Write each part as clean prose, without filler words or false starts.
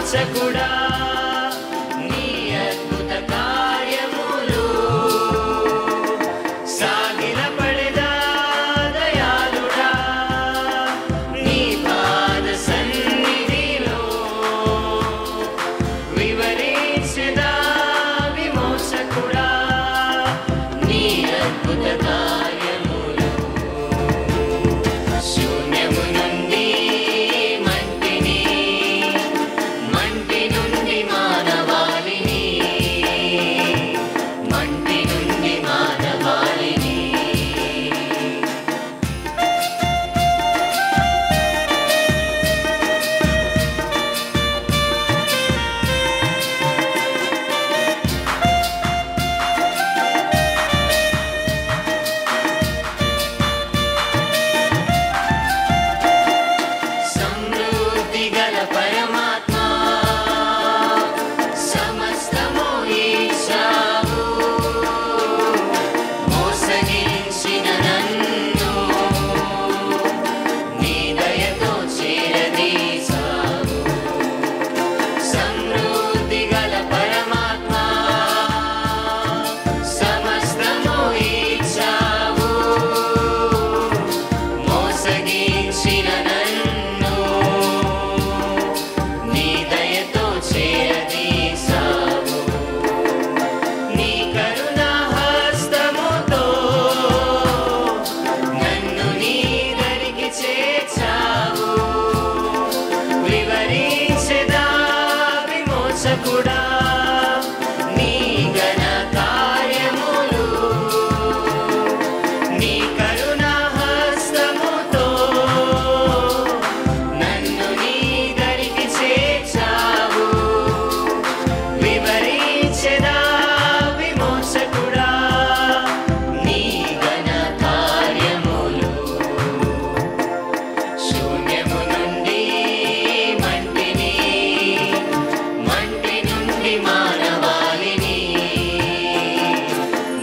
విమోచకుడా నీ అద్భుత కార్యములు సాగిలపడెదా దయాళుడా నీ పాద సన్నిధిలో వివరించెదా విమోచకుడా నీ అద్భుత కార్యములు శూన్యము నుండి మంటి నుండి మానవాళిని మంటి నుండి మానవాళిని సమృద్ధి గల పరమాత్మ సమస్తము ఇచ్చావు మోసగించిన నన్ను నీ దయతో చేరదీశావు సమృద్ధి గల పరమాత్మ సమస్తము ఇచ్చావు మోసగించిన నన్ను నీ దయతో చేరదీశావు నీ కరుణా హస్తముతో నన్ను నీ దరికి చేర్చావు వివరించెదా విమోచకుడా నీ ఘన కార్యములు నీ కరుణా హస్తముతో నన్ను నీ దరికి చేర్చావు వివరించెదా విమోచకుడా నీ ఘన కార్యములు శూన్యము నుండి మంటి నుండి మానవాళిని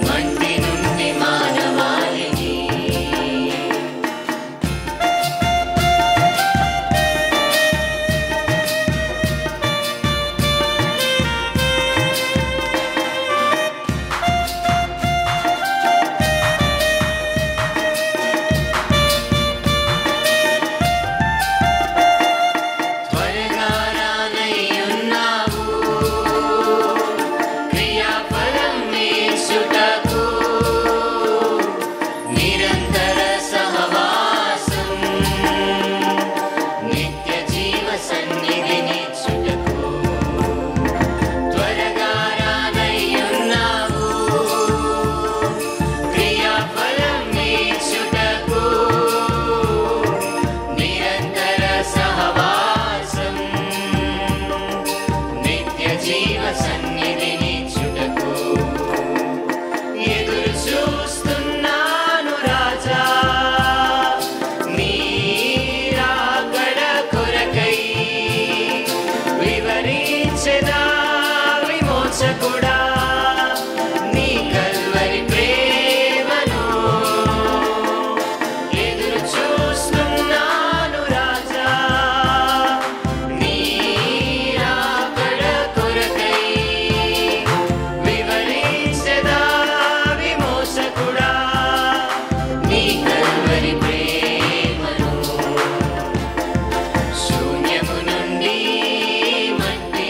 మంటి నుండి మానవాళిని త్వరగా రానయ్యున్నావు క్రియాఫలం ఇచ్చుటకు నిరంతర సహవాసం నిత్య జీవ సన్నిధినిచ్చుటకు త్వరగా రానయ్యున్నావు క్రియాఫలం ఇచ్చుటకు నిరంతర సహవాసం నిత్య జీవ సన్నిధినిచ్చుటకు ఎదురు చూస్తున్నాను రాజా నీ రాకడ కొరకై వివరించెదా విమోచకుడా నీ కల్వరి ప్రేమను ఎదురు చూస్తున్నాను రాజా నీ రాకడ కొరకై వివరించెదా విమోచకుడా నీ కల్వరి ప్రేమను శూన్యము నుండి మంటి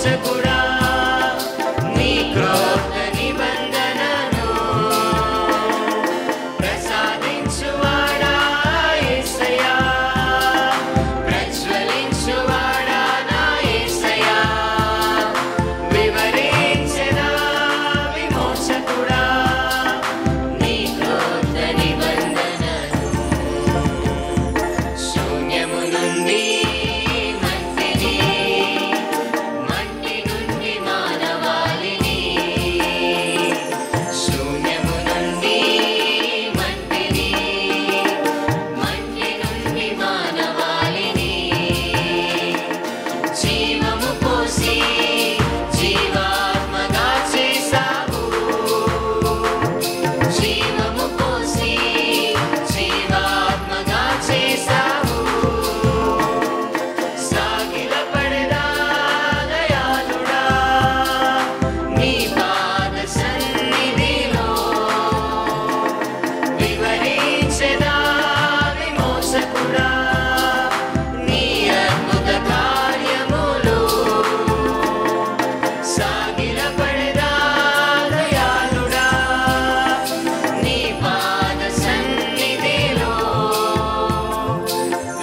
విమోచకుడా నీ క్రొత్త నిబంధనను ప్రసాదించువాడా యేసయ్యా ప్రజ్వలించువాడా నా యేసయ్యా వివరించెదా విమోచకుడా నీ క్రొత్త నిబంధనను శూన్యము నుండి మట్టిని మట్టి నుండి మానవాళిని శూన్యము నుండి మట్టిని మట్టి నుండి మానవాళిని జీవము పోసి జీవాత్మగా చేసావు జీవము పోసి జీవాత్మగా చేసావు సాగిలపడెదా దయాళుడా నీ పాద సన్నిధిలో వివరించెదా విమోచకుడా నీ అద్భుత కార్యములు సాగిలపడెదా దయాళుడా నీ పాద సన్నిధిలో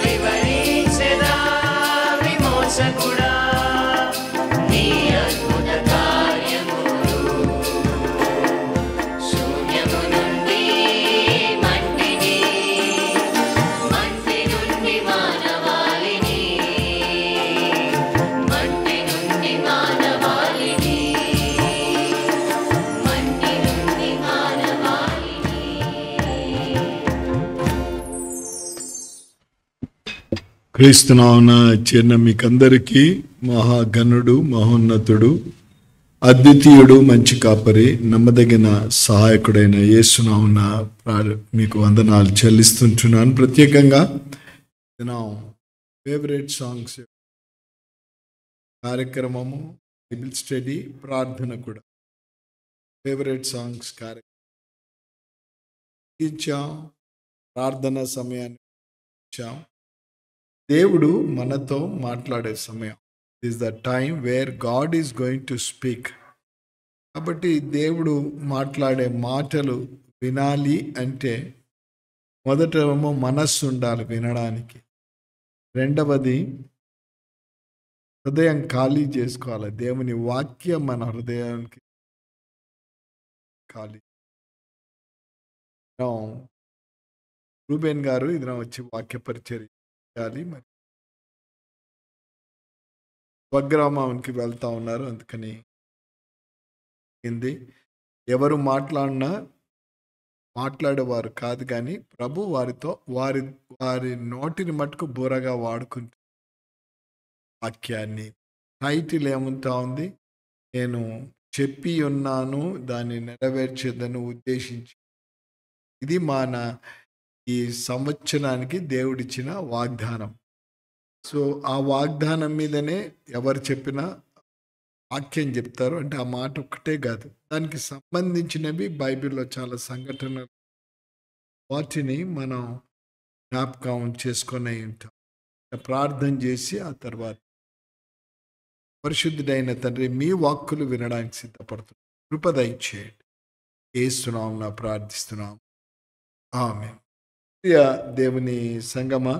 వివరించెదా విమోచకుడా నీ అద్భుత కార్యములు శూన్యము నుండి మట్టిని మట్టి నుండి మానవాళిని మట్టి నుండి మానవాళిని మట్టి నుండి మానవాళిని క్రీస్తునామమున చేరిన మీకందరికీ మహాగణుడు మహోన్నతుడు అద్వితీయుడు మంచి కాపరి నమ్మదగిన సహాయకుడైన యేసునామమున మీకు వందనాలు చెల్లిస్తుంటున్నాను. ప్రత్యేకంగా నా ఫేవరెట్ సాంగ్స్ కార్యక్రమము బైబిల్ స్టడీ ప్రార్థన కూడా ఫేవరెట్ సాంగ్స్ కార్యక్రమం ఇచ్చాం. ప్రార్థన సమయాన్ని ఇచ్చాం. దేవుడు మనతో మాట్లాడే సమయం is the time where God is going to speak. కాబట్టి దేవుడు మాట్లాడే మాటలు వినాలి అంటే మొదటేమో మనస్సు ఉండాలి వినడానికి. రెండవది హృదయం ఖాళీ చేసుకోవాలి. దేవుని వాక్యం మన హృదయానికి ఖాళీ. రూబేన్ గారు ఇది వచ్చి వాక్య పరిచర్య చేయాలి. మరి స్వగ్రామానికి వెళ్తా ఉన్నారు. అందుకని ఎవరు మాట్లాడేవారు కాదు, కానీ ప్రభు వారితో వారి నోటిని మట్టుకు బూరగా వాడుకుంటూ వాక్యాన్ని. టైటిల్ ఏముంటా ఉంది? నేను చెప్పి ఉన్నాను దాన్ని నెరవేర్చేదని ఉద్దేశించి. ఇది ఈ సంవత్సరానికి దేవుడిచ్చిన వాగ్దానం. సో ఆ వాగ్దానం మీదనే ఎవరు చెప్పినా వాక్యం చెప్తారు. అంటే ఆ మాట ఒక్కటే కాదు, దానికి సంబంధించినవి బైబిల్లో చాలా సంఘటనలు, వాటిని మనం జ్ఞాపకం చేసుకొని ఉంటాం. ప్రార్థన చేసి ఆ తర్వాత పరిశుద్ధుడైన తండ్రి మీ వాక్కులు వినడానికి సిద్ధపడుతున్నాం. కృప దయచేయండి. యేసునామమున ప్రార్థిస్తున్నాం. ఆమేన్. ప్రియ దేవుని సంగమా,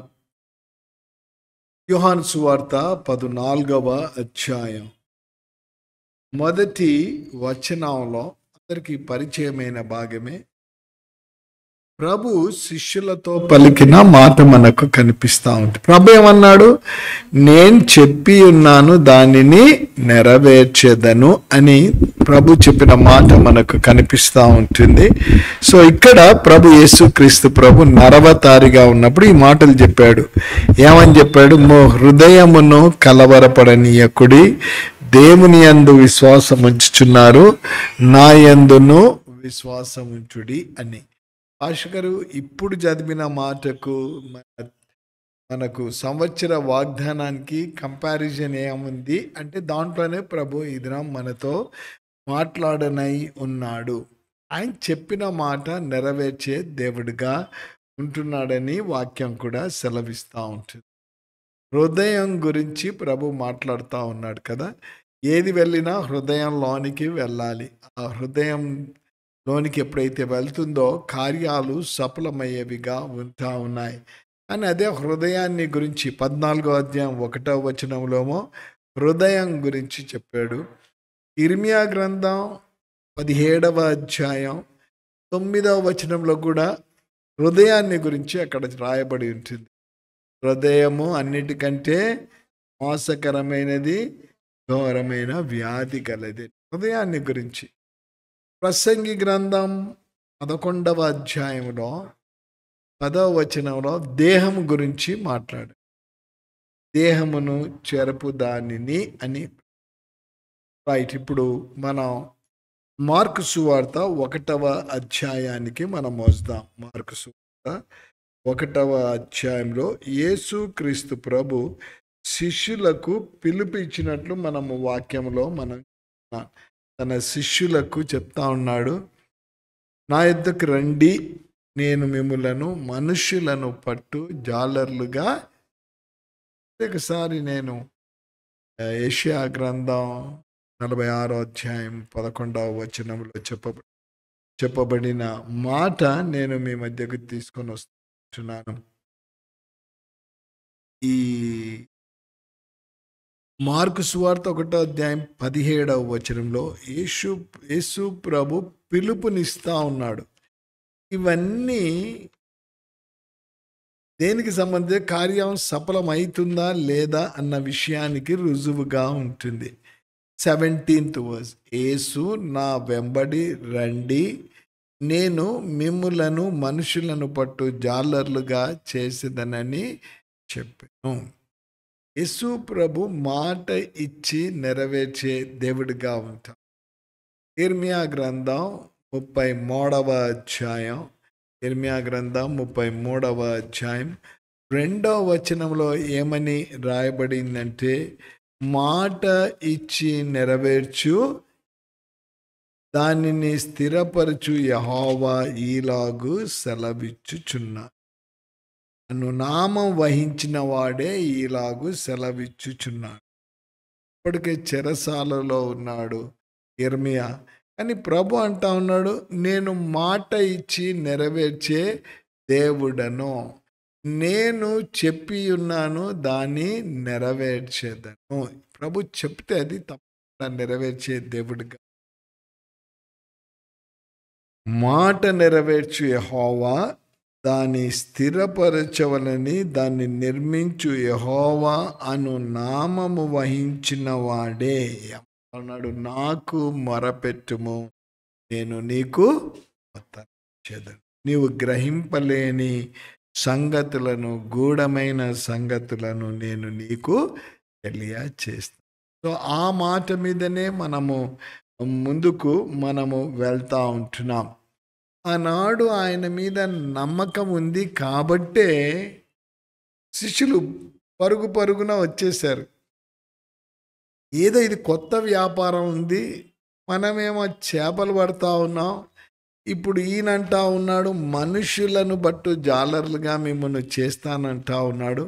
యోహాను సువార్త 14వ అధ్యాయం మొదటి వచనంలో అందరికీ పరిచయమైన భాగమే. ప్రభు శిష్యులతో పలికిన మాట మనకు కనిపిస్తూ ఉంటుంది. ప్రభు ఏమన్నాడు? నేను చెప్పి ఉన్నాను దానిని నెరవేర్చేదను అని ప్రభు చెప్పిన మాట మనకు కనిపిస్తూ ఉంటుంది. సో ఇక్కడ ప్రభు యేసుక్రీస్తు ప్రభు నరవతారిగా ఉన్నప్పుడు ఈ మాటలు చెప్పాడు. ఏమని చెప్పాడు? హృదయమును కలవరపడనీయకుడి, దేవుని యందు విశ్వాసం ఉంచుచున్నారు, నా యందును విశ్వాసం ఉంచుడి అని. భాషకరు ఇప్పుడు చదివిన మాటకు మనకు సంవత్సర వాగ్దానానికి కంపారిజన్ ఏముంది అంటే, దాంట్లోనే ప్రభు ఈ దినం మనతో మాట్లాడనై ఉన్నాడు. ఆయన చెప్పిన మాట నెరవేర్చే దేవుడిగా ఉంటున్నాడని వాక్యం కూడా సెలవిస్తూ ఉంటుంది. హృదయం గురించి ప్రభు మాట్లాడుతూ ఉన్నాడు కదా. ఏది వెళ్ళినా హృదయంలోనికి వెళ్ళాలి. ఆ హృదయంలోనికి ఎప్పుడైతే వెళ్తుందో కార్యాలు సఫలమయ్యేవిగా ఉంటా ఉన్నాయి. అని అదే హృదయాన్ని గురించి 14వ అధ్యాయం 1వ వచనంలోమో హృదయం గురించి చెప్పాడు. ఇర్మియా గ్రంథం 17వ అధ్యాయం 9వ వచనంలో కూడా హృదయాన్ని గురించి అక్కడ రాయబడి ఉంటుంది. హృదయము అన్నిటికంటే మోసకరమైనది, ఘోరమైన వ్యాధి గలది. హృదయాన్ని గురించి ప్రసంగి గ్రంథం 11వ అధ్యాయంలో 10వ వచనంలో దేహం గురించి మాట్లాడు. దేహమును చెరపు దానిని అని. రైట్, ఇప్పుడు మనం మార్కు సువార్త 1వ అధ్యాయానికి మనం వస్తాం. మార్కు సువార్త 1వ అధ్యాయంలో యేసు క్రీస్తు ప్రభు శిష్యులకు పిలుపు ఇచ్చినట్లు మనము వాక్యంలో మనం తన శిష్యులకు చెప్తా ఉన్నాడు, నా యొద్దకు రండి, నేను మిమ్ములను మనుష్యులను పట్టు జాలర్లుగా. ఒకసారి నేను యెషయా గ్రంథం 46వ అధ్యాయం 11వ వచనంలో చెప్పబడిన మాట నేను మీ మధ్యకు తీసుకొని వస్తున్నాను. ఈ మార్కు సువార్త 1వ అధ్యాయం 17వ వచనంలో యేసు ప్రభు పిలుపునిస్తా ఉన్నాడు. ఇవన్నీ దేనికి సంబంధించి కార్యం సఫలమవుతుందా లేదా అన్న విషయానికి రుజువుగా ఉంటుంది. 17th verse, యేసు నా వెంబడి రండి, నేను మిమ్ములను మనుషులను పట్టు జాలర్లుగా చేసేదనని చెప్పాను. యేసు ప్రభు మాట ఇచ్చి నెరవేర్చే దేవుడిగా ఉంటాం. ఇర్మియా గ్రంథం 33వ అధ్యాయం 33వ అధ్యాయం 2వ వచనంలో ఏమని రాయబడిందంటే, మాట ఇచ్చి నెరవేర్చు దానిని స్థిరపరచు యెహోవా ఈలాగు సెలవిచ్చుచున్నాడు. అను నామం వహించిన వాడే ఈలాగు సెలవిచ్చుచున్నాడు. ఇప్పటికే చెరసాలలో ఉన్నాడు ఇర్మియా, కానీ ప్రభు అంటా ఉన్నాడు, నేను మాట ఇచ్చి నెరవేర్చే దేవుడను, నేను చెప్పి ఉన్నాను దాన్ని నెరవేర్చేదను. ప్రభు చెప్తే అది తప్పకుండా నెరవేర్చే దేవుడిగా. మాట నెరవేర్చు యెహోవా, దాన్ని స్థిరపరచవలని దాన్ని నిర్మించు యెహోవా అను నామము వహించిన వాడే అన్నాడు, నాకు మొరపెట్టుము, నేను నీకు ఉత్తరమిచ్చేదను. నీవు గ్రహింపలేని సంగతులను, గూఢమైన సంగతులను నేను నీకు తెలియచేస్తాను. సో ఆ మాట మీదనే ముందుకు వెళ్తా ఉంటున్నాం. ఆనాడు ఆయన మీద నమ్మకం ఉంది కాబట్టే శిష్యులు పరుగున వచ్చేసారు. ఏదో ఇది కొత్త వ్యాపారం ఉంది, మనమేమో చేపలు పడతా ఉన్నాం, ఇప్పుడు ఈయనంటా ఉన్నాడు మనుషులను బట్టు జాలర్లుగా మిమ్మల్ని చేస్తానంటా ఉన్నాడు.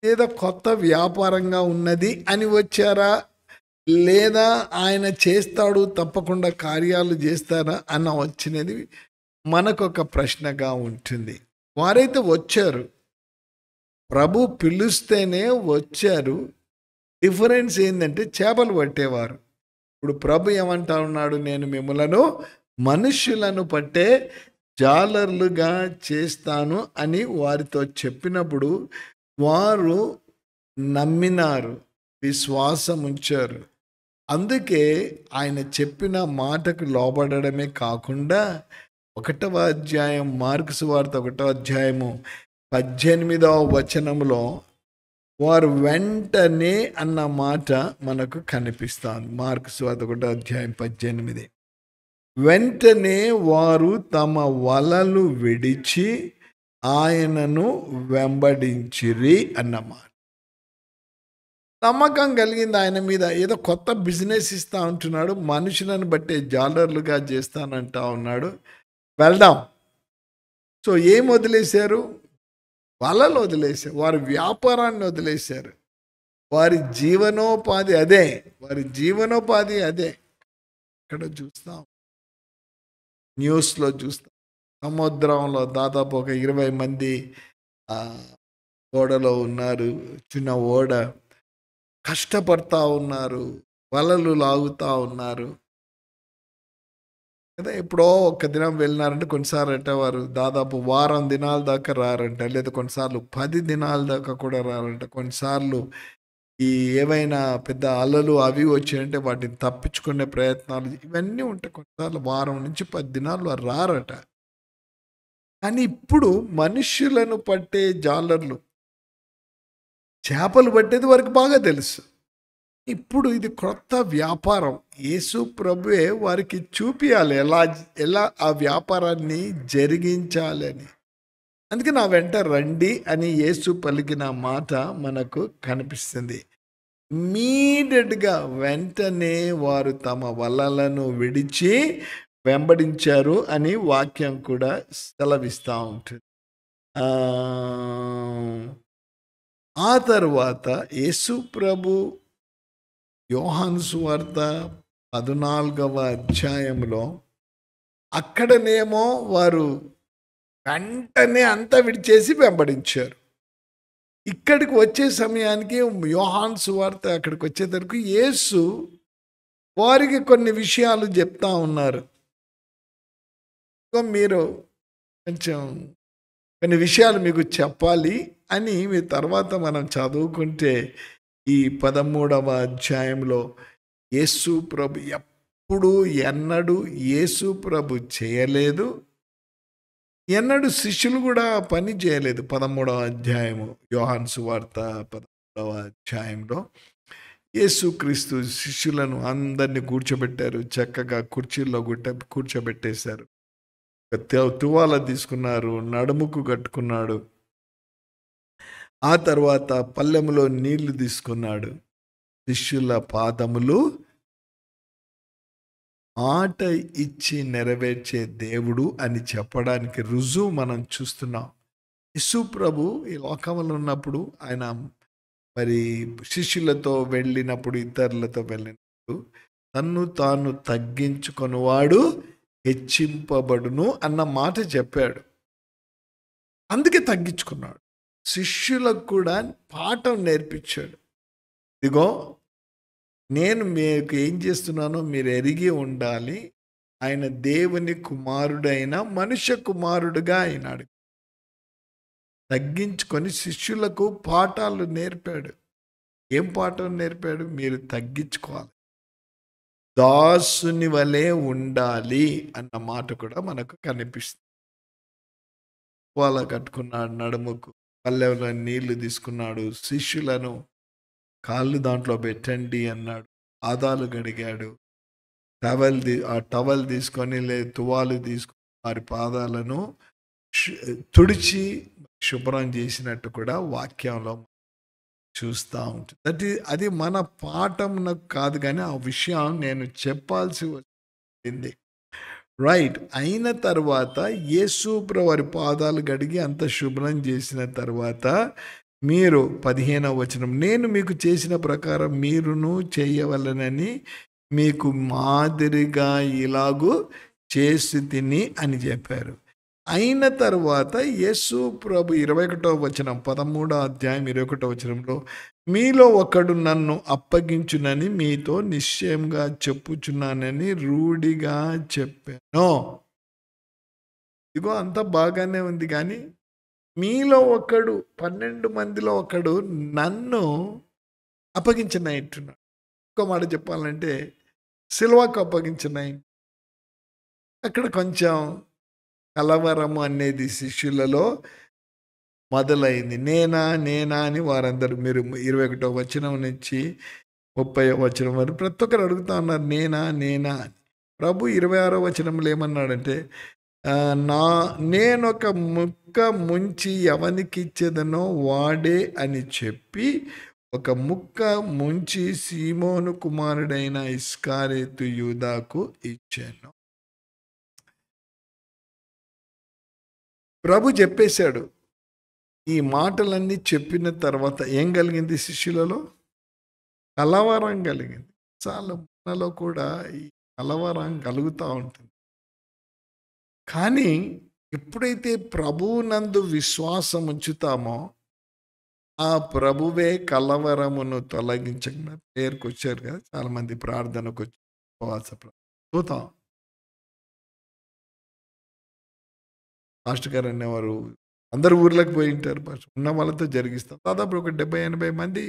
ఏదో కొత్త వ్యాపారంగా ఉన్నది అని వచ్చారా, లేదా ఆయన చేస్తాడు తప్పకుండా కార్యాలు చేస్తారా అన్న వచ్చినది మనకొక ప్రశ్నగా ఉంటుంది. వారైతే వచ్చారు, ప్రభు పిలుస్తేనే వచ్చారు. డిఫరెన్స్ ఏంటంటే చేపలు పట్టేవారు. ఇప్పుడు ప్రభు ఏమంటా ఉన్నాడు, నేను మిమ్మలను మనుష్యులను పట్టే జాలర్లుగా చేస్తాను అని వారితో చెప్పినప్పుడు వారు నమ్మినారు, విశ్వాసం ఉంచారు. అందుకే ఆయన చెప్పిన మాటకు లోబడమే కాకుండా 1వ అధ్యాయం మార్కు సువార్త 1వ అధ్యాయము 18వ వచనంలో వారు వెంటనే అన్న మాట మనకు కనిపిస్తుంది. మార్కు సువార్త 1వ అధ్యాయం 18, వెంటనే వారు తమ వలలు విడిచి ఆయనను వెంబడించిరి అన్నమాట. నమ్మకం కలిగింది ఆయన మీద. ఏదో కొత్త బిజినెస్ ఇస్తా ఉంటున్నాడు, మనుషులను బట్టే జాలర్లుగా చేస్తానంటా ఉన్నాడు, వెళ్దాం. సో ఏం వదిలేశారు? వలలు వదిలేశారు, వారి వ్యాపారాన్ని వదిలేశారు. వారి జీవనోపాధి అదే. వారి జీవనోపాధి అదే. ఇక్కడ చూస్తాం, న్యూస్లో చూస్తాం, సముద్రంలో దాదాపు ఒక 20 మంది ఆ, ఓడలో ఉన్నారు. చిన్న ఓడ, కష్టపడతా ఉన్నారు, వలలు లాగుతా ఉన్నారు కదా. ఎప్పుడో ఒక్క దినం వెళ్ళినారంటే కొన్నిసార్లు అంటే వారు దాదాపు వారం దినాల దాకా రారంట, లేదా కొన్నిసార్లు 10 దినాల దాకా కూడా రారంట. కొన్నిసార్లు ఈ ఏవైనా పెద్ద అలలు అవి వచ్చాయంటే వాటిని తప్పించుకునే ప్రయత్నాలు ఇవన్నీ ఉంటాయి. కొన్నిసార్లు వారం నుంచి 10 దినాలు వారు రారట. కానీ ఇప్పుడు మనుష్యులను పట్టే జాలర్లు, చేపలు పట్టేది వారికి బాగా తెలుసు. ఇప్పుడు ఇది క్రొత్త వ్యాపారం. యేసు ప్రభువే వారికి చూపియాలి ఎలా ఎలా ఆ వ్యాపారాన్ని జరిగించాలని. అందుకే నా వెంట రండి అని యేసు పలికిన మాట మనకు కనిపిస్తుంది. ఇమ్మీడియట్గా వెంటనే వారు తమ వలలను విడిచి వెంబడించారు అని వాక్యం కూడా సెలవిస్తూ ఉంటుంది. ఆ తర్వాత యేసు ప్రభు యోహాను సువార్త 14వ అధ్యాయంలో అక్కడనేమో వారు వెంటనే అంతా విడిచేసి వెంబడించారు. ఇక్కడికి వచ్చే సమయానికి యోహాను సువార్త అక్కడికి వచ్చేసరికి యేసు వారికి కొన్ని విషయాలు చెప్తా ఉన్నారు. మీరు కొంచెం కొన్ని విషయాలు మీకు చెప్పాలి అని మీ తర్వాత మనం చదువుకుంటే ఈ 13వ అధ్యాయంలో యేసు ప్రభు ఎప్పుడు ఎన్నడూ యేసు ప్రభు చేయలేదు, ఎన్నడూ శిష్యులు కూడా పని చేయలేదు. 13వ అధ్యాయము యోహాను సువార్త 13వ అధ్యాయంలో యేసుక్రీస్తు శిష్యులను అందరినీ కూర్చోబెట్టారు. చక్కగా కుర్చీల్లో కూర్చోబెట్టేశారు. తువాల తీసుకున్నారు, నడుముకు కట్టుకున్నాడు. ఆ తర్వాత పల్లెములో నీళ్లు తీసుకున్నాడు. శిష్యుల పాదములు మాట ఇచ్చి నెరవేర్చే దేవుడు అని చెప్పడానికి రుజువు మనం చూస్తున్నాం. యేసు ప్రభు ఈ లోకంలో ఉన్నప్పుడు ఆయన మరి శిష్యులతో వెళ్ళినప్పుడు, ఇతరులతో వెళ్ళినప్పుడు తన్ను తాను తగ్గించుకొనివాడు హెచ్చింపబడును అన్న మాట చెప్పాడు. అందుకే తగ్గించుకున్నాడు. శిష్యులకు కూడా పాఠం నేర్పించాడు. ఇదిగో నేను మీకు ఏం చేస్తున్నానో మీరు ఎరిగి ఉండాలి. ఆయన దేవుని కుమారుడైన మనుష్య కుమారుడుగా అయినాడు. తగ్గించుకొని శిష్యులకు పాఠాలు నేర్పాడు. ఏం పాఠం నేర్పాడు? మీరు తగ్గించుకోవాలి, దాసుని వలె ఉండాలి అన్న మాట కూడా మనకు కనిపిస్తుంది. వాళ్ళ కట్టుకున్నాడు, నడుముకు పల్లెలో నీళ్లు తీసుకున్నాడు. శిష్యులను కాళ్ళు దాంట్లో పెట్టండి అన్నాడు. పాదాలు గడిగాడు. ఆ టవల్ తీసుకొని తువాలు తీసుకొని వారి పాదాలను తుడిచి శుభ్రం చేసినట్టు కూడా వాక్యంలో చూస్తూ ఉంటుంది. అది మన పాఠం కాదు, కానీ ఆ విషయం నేను చెప్పాల్సి వచ్చింది. రైట్. అయిన తర్వాత యేసు ప్రభు వారి పాదాలు గడిగి అంత శుభ్రం చేసిన తర్వాత మీరు 15వ వచనం, నేను మీకు చేసిన ప్రకారం మీరును చేయవలనని మీకు మాదిరిగా ఇలాగూ చేసి తిని అని చెప్పారు. అయిన తర్వాత యేసు ప్రభు 21వ వచనం 13వ అధ్యాయం 21వ వచనంలో, మీలో ఒకడు నన్ను అప్పగించునని మీతో నిశ్చయంగా చెప్పుచున్నానని రూఢిగా చెప్పాను. ఇదిగో అంతా బాగానే ఉంది, కానీ మీలో ఒకడు, 12 మందిలో ఒకడు నన్ను అప్పగించనట్టున్నాడు. ఇంకో మాట చెప్పాలంటే సిలువకు అప్పగించనై. అక్కడ కొంచెం కలవరము అనేది శిష్యులలో మొదలైంది. నేనా నేనా అని వారందరూ, మీరు 21వ వచనం నుంచి 30వ వచనం వరకు ప్రతి ఒక్కరు అడుగుతా ఉన్నారు, నేనా నేనా అని. ప్రభు 26వ వచనంలో ఏమన్నాడంటే, నేనొక ముక్క ముంచి ఎవనికి ఇచ్చేదనో వాడే అని చెప్పి ఒక ముక్క ముంచి సీమోను కుమారుడైన ఇస్కారియోతు యూదాకు ఇచ్చాను. ప్రభు చెప్పేశాడు. ఈ మాటలన్నీ చెప్పిన తర్వాత ఏం కలిగింది శిష్యులలో? కలవరం కలిగింది. చాలా మనలో కూడా ఈ కలవరం కలుగుతా ఉంటుంది. కానీ ఎప్పుడైతే ప్రభువునందు విశ్వాసం ఉంచుతామో, ఆ ప్రభువే కలవరమును తొలగించగల పేరుకొచ్చారు కదా! చాలామంది ప్రార్థనకొచ్చి ఉపవాస చూద్దాం. పాస్టర్ గారు అనేవారు, అందరు ఊర్లకు పోయి ఉంటారు. ఉన్న వాళ్ళతో జరిగిస్తాం. దాదాపు ఒక 70-80 మంది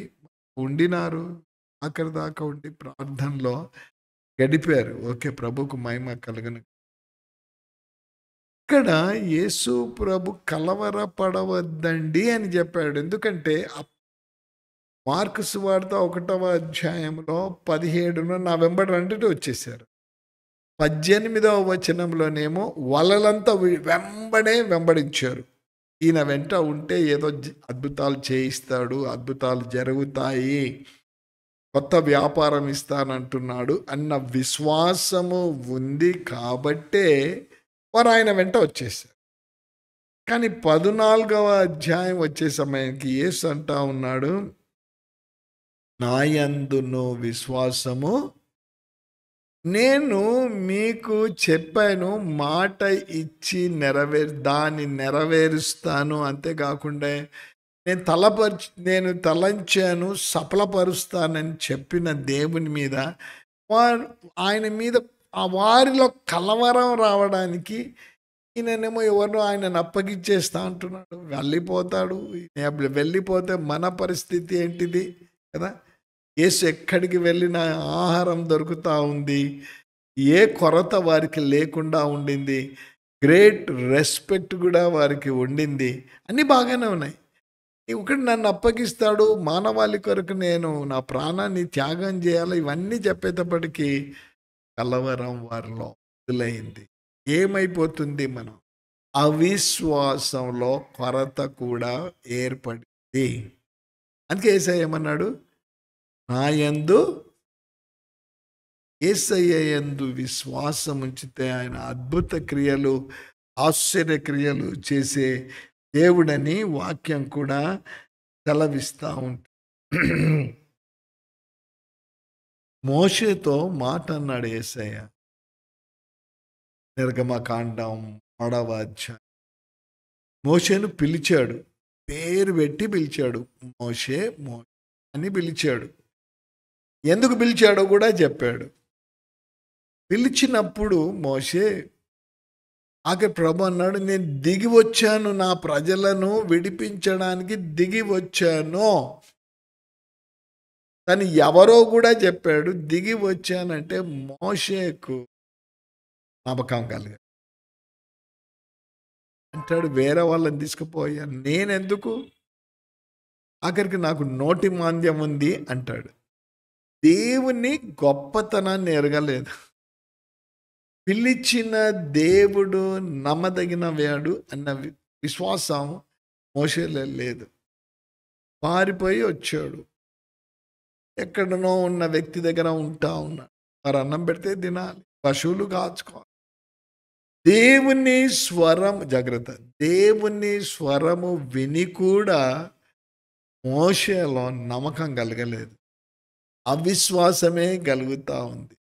ఉండినారు. ఆఖరి దాకా ఉండి ప్రార్థనలో గడిపారు. ఓకే, ప్రభుకు మహిమ కలుగును. ఇక్కడ యేసు ప్రభు కలవరపడవద్దండి అని చెప్పాడు. ఎందుకంటే మార్కు సువార్త 1వ అధ్యాయంలో 17 నా వెంబడి రండి వచ్చేసారు. 18వ వచనంలోనేమో వలలంతా వెంబడే వెంబడించారు. ఈయన వెంట ఉంటే ఏదో అద్భుతాలు చేయిస్తాడు, అద్భుతాలు జరుగుతాయి, కొత్త వ్యాపారం ఇస్తానంటున్నాడు అన్న విశ్వాసము ఉంది కాబట్టే వారు ఆయన వెంట వచ్చేసారు. కానీ 14వ అధ్యాయం వచ్చే సమయానికి యేసు అంటా ఉన్నాడు, నా యందును విశ్వాసము, నేను మీకు చెప్పాను, మాట ఇచ్చి దాన్ని నెరవేరుస్తాను. అంతేకాకుండా నేను తలంచాను, సఫలపరుస్తానని చెప్పిన దేవుని మీద ఆయన మీద ఆ వారిలో కలవరం రావడానికి ఈయననేమో ఎవరినో ఆయనను అప్పగిచ్చేస్తా అంటున్నాడు. వెళ్ళిపోతాడు. వెళ్ళిపోతే మన పరిస్థితి ఏంటిది కదా? యేసు ఎక్కడికి వెళ్ళినా ఆహారం దొరుకుతూ ఉంది, ఏ కొరత వారికి లేకుండా ఉండింది, గ్రేట్ రెస్పెక్ట్ కూడా వారికి ఉండింది, అన్నీ బాగానే ఉన్నాయి. ఒకటి నన్ను అప్పగిస్తాడు, మానవాళి కొరకు నేను నా ప్రాణాన్ని త్యాగం చేయాలి, ఇవన్నీ చెప్పేటప్పటికీ కలవరం వారిలో మొదలైంది. ఏమైపోతుంది? మనం అవిశ్వాసంలో కొరత కూడా ఏర్పడింది. అందుకే యేసయ్య ఏమన్నాడు, నా యందు యేసయ్య యందు విశ్వాసం ఉంచితే ఆయన అద్భుత క్రియలు, ఆశ్చర్య క్రియలు చేసే దేవుడని వాక్యం కూడా సెలవిస్తూ ఉంటుంది. మోషేతో మాట అన్నాడు యేసయ్య. నిర్గమకాండం 6వ అధ్యాయం. మోషేను పిలిచాడు, పేరు పెట్టి పిలిచాడు. మోషే అని పిలిచాడు. ఎందుకు పిలిచాడో కూడా చెప్పాడు. పిలిచినప్పుడు మోషే ప్రభు అన్నాడు, నేను దిగి వచ్చాను, నా ప్రజలను విడిపించడానికి దిగి వచ్చాను. కానీ ఎవరో కూడా చెప్పాడు, దిగి వచ్చానంటే మోషేకు నమ్మకం కలిగాడు. అంటాడు, వేరే వాళ్ళని తీసుకుపోయాను, నేనెందుకు, ఆఖరికి నాకు నోటి మాంద్యం ఉంది అంటాడు. దేవుని గొప్పతనాన్ని ఎరగలేదు. పిలిచిన దేవుడు నమ్మదగిన వాడు అన్న విశ్వాసం మోషేలో లేదు. పారిపోయి వచ్చాడు. ఎక్కడనో ఉన్న వ్యక్తి దగ్గర ఉంటా ఉన్నాడు. వారు అన్నం పెడితే తినాలి, పశువులు కాచుకోవాలి. దేవుని స్వరం, జాగ్రత్త, దేవుని స్వరము విని కూడా మోషేలో నమ్మకం కలగలేదు. అవిశ్వాసమే కలుగుతూ ఉంది.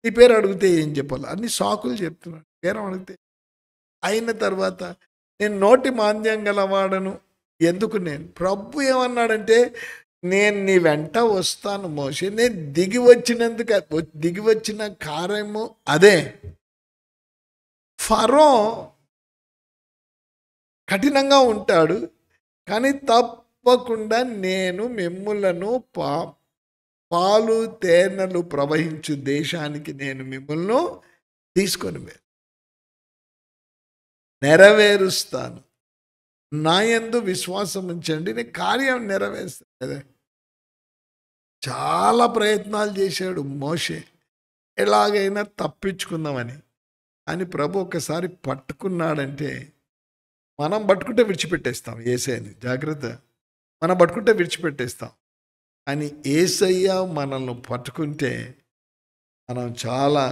నీ పేరు అడిగితే ఏం చెప్పాలి? అన్ని సాకులు చెప్తున్నాడు. పేరు అడిగితే అయిన తర్వాత నేను నోటి మాంద్యం గలవాడను, ఎందుకు నేను? ప్రభు ఏమన్నాడంటే, నేను నీ వెంట వస్తాను మోషే. నేను దిగి వచ్చిన కార్యము అదే. ఫరో కఠినంగా ఉంటాడు, కానీ తప్పకుండా నేను మిమ్ములను పాలు తేనెలు ప్రవహించు దేశానికి నేను మిమ్మల్ని తీసుకొని నెరవేరుస్తాను. నా యందు విశ్వాసం ఉంచండి, నేను కార్యం నెరవేరుస్తాను కదా. చాలా ప్రయత్నాలు చేశాడు మోషే, ఎలాగైనా తప్పించుకుందామని. అని ప్రభు ఒకసారి పట్టుకున్నాడంటే, మనం పట్టుకుంటే విడిచిపెట్టేస్తాం యేసయ్యని. జాగ్రత్త, మనం పట్టుకుంటే విడిచిపెట్టేస్తాం. అని యేసయ్య మనల్ని పట్టుకుంటే మనం చాలా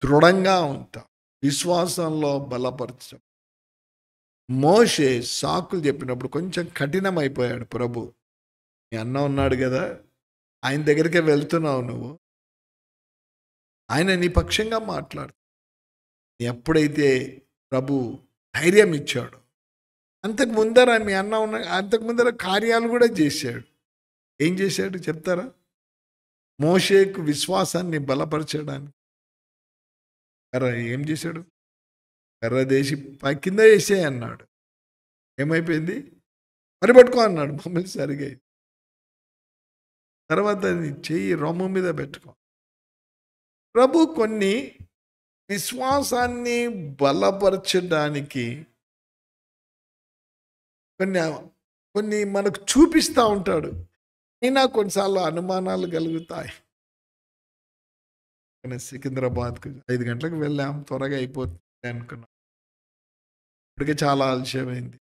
దృఢంగా ఉంటాం, విశ్వాసంలో బలపరచం. మోషే సాకులు చెప్పినప్పుడు కొంచెం కఠినమైపోయాడు. ప్రభు, మీ అన్న ఉన్నాడు కదా, ఆయన దగ్గరికే వెళ్తున్నావు నువ్వు. ఆయన నీ పక్షంగా మాట్లాడు. ఎప్పుడైతే ప్రభు ధైర్యం ఇచ్చాడు, అంతకు ముందర మీ అన్న ఉన్న అంతకు ముందర కార్యాలు కూడా చేశాడు. ఏం చేశాడు చెప్తారా? మోషేకు విశ్వాసాన్ని బలపరచడానికి కర్ర ఏం చేశాడు? కర్ర దేశి కింద వేసే అన్నాడు. ఏమైపోయింది? మరి పట్టుకో అన్నాడు. మమ్మల్ని సరిగా తర్వాత నీ చెయ్యి రొమ్ము మీద పెట్టుకో. ప్రభు కొన్ని విశ్వాసాన్ని బలపరచడానికి కొన్ని మనకు చూపిస్తూ ఉంటాడు. అయినా కొన్నిసార్లు అనుమానాలు కలుగుతాయి. సికింద్రాబాద్కు 5 గంటలకు వెళ్ళాం, త్వరగా అయిపోతుంది అనుకున్నాం. ఇప్పటికే చాలా ఆలస్యమైంది.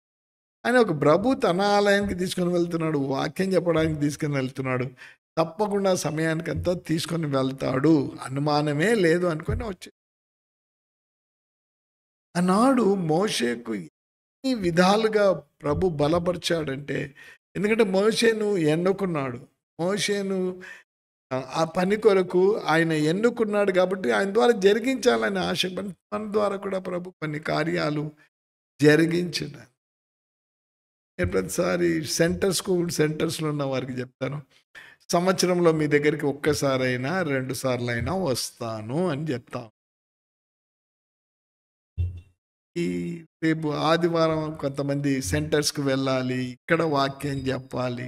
ఆయన ఒక ప్రభు తన ఆలయానికి తీసుకొని వెళ్తున్నాడు, వాక్యం చెప్పడానికి తీసుకొని వెళ్తున్నాడు. తప్పకుండా సమయానికంతా తీసుకొని వెళ్తాడు, అనుమానమే లేదు అనుకొని వచ్చి ఆనాడు మోషేకు ఎన్ని విధాలుగా ప్రభు బలపరిచాడంటే, ఎందుకంటే మోషేను ఎన్నుకున్నాడు. మోషేను ఆ పని కొరకు ఆయన ఎన్నుకున్నాడు కాబట్టి ఆయన ద్వారా జరిగించాలని ఆశ. మన ద్వారా కూడా ప్రభు కొన్ని కార్యాలు జరిగించిన. నేను ప్రతిసారి సెంటర్స్లో ఉన్న వారికి చెప్తాను, సంవత్సరంలో మీ దగ్గరికి ఒక్కసారైనా 2 సార్లైనా వస్తాను అని చెప్తాను. ఈ రేపు ఆదివారం కొంతమంది సెంటర్స్కి వెళ్ళాలి, ఇక్కడ వాక్యం చెప్పాలి.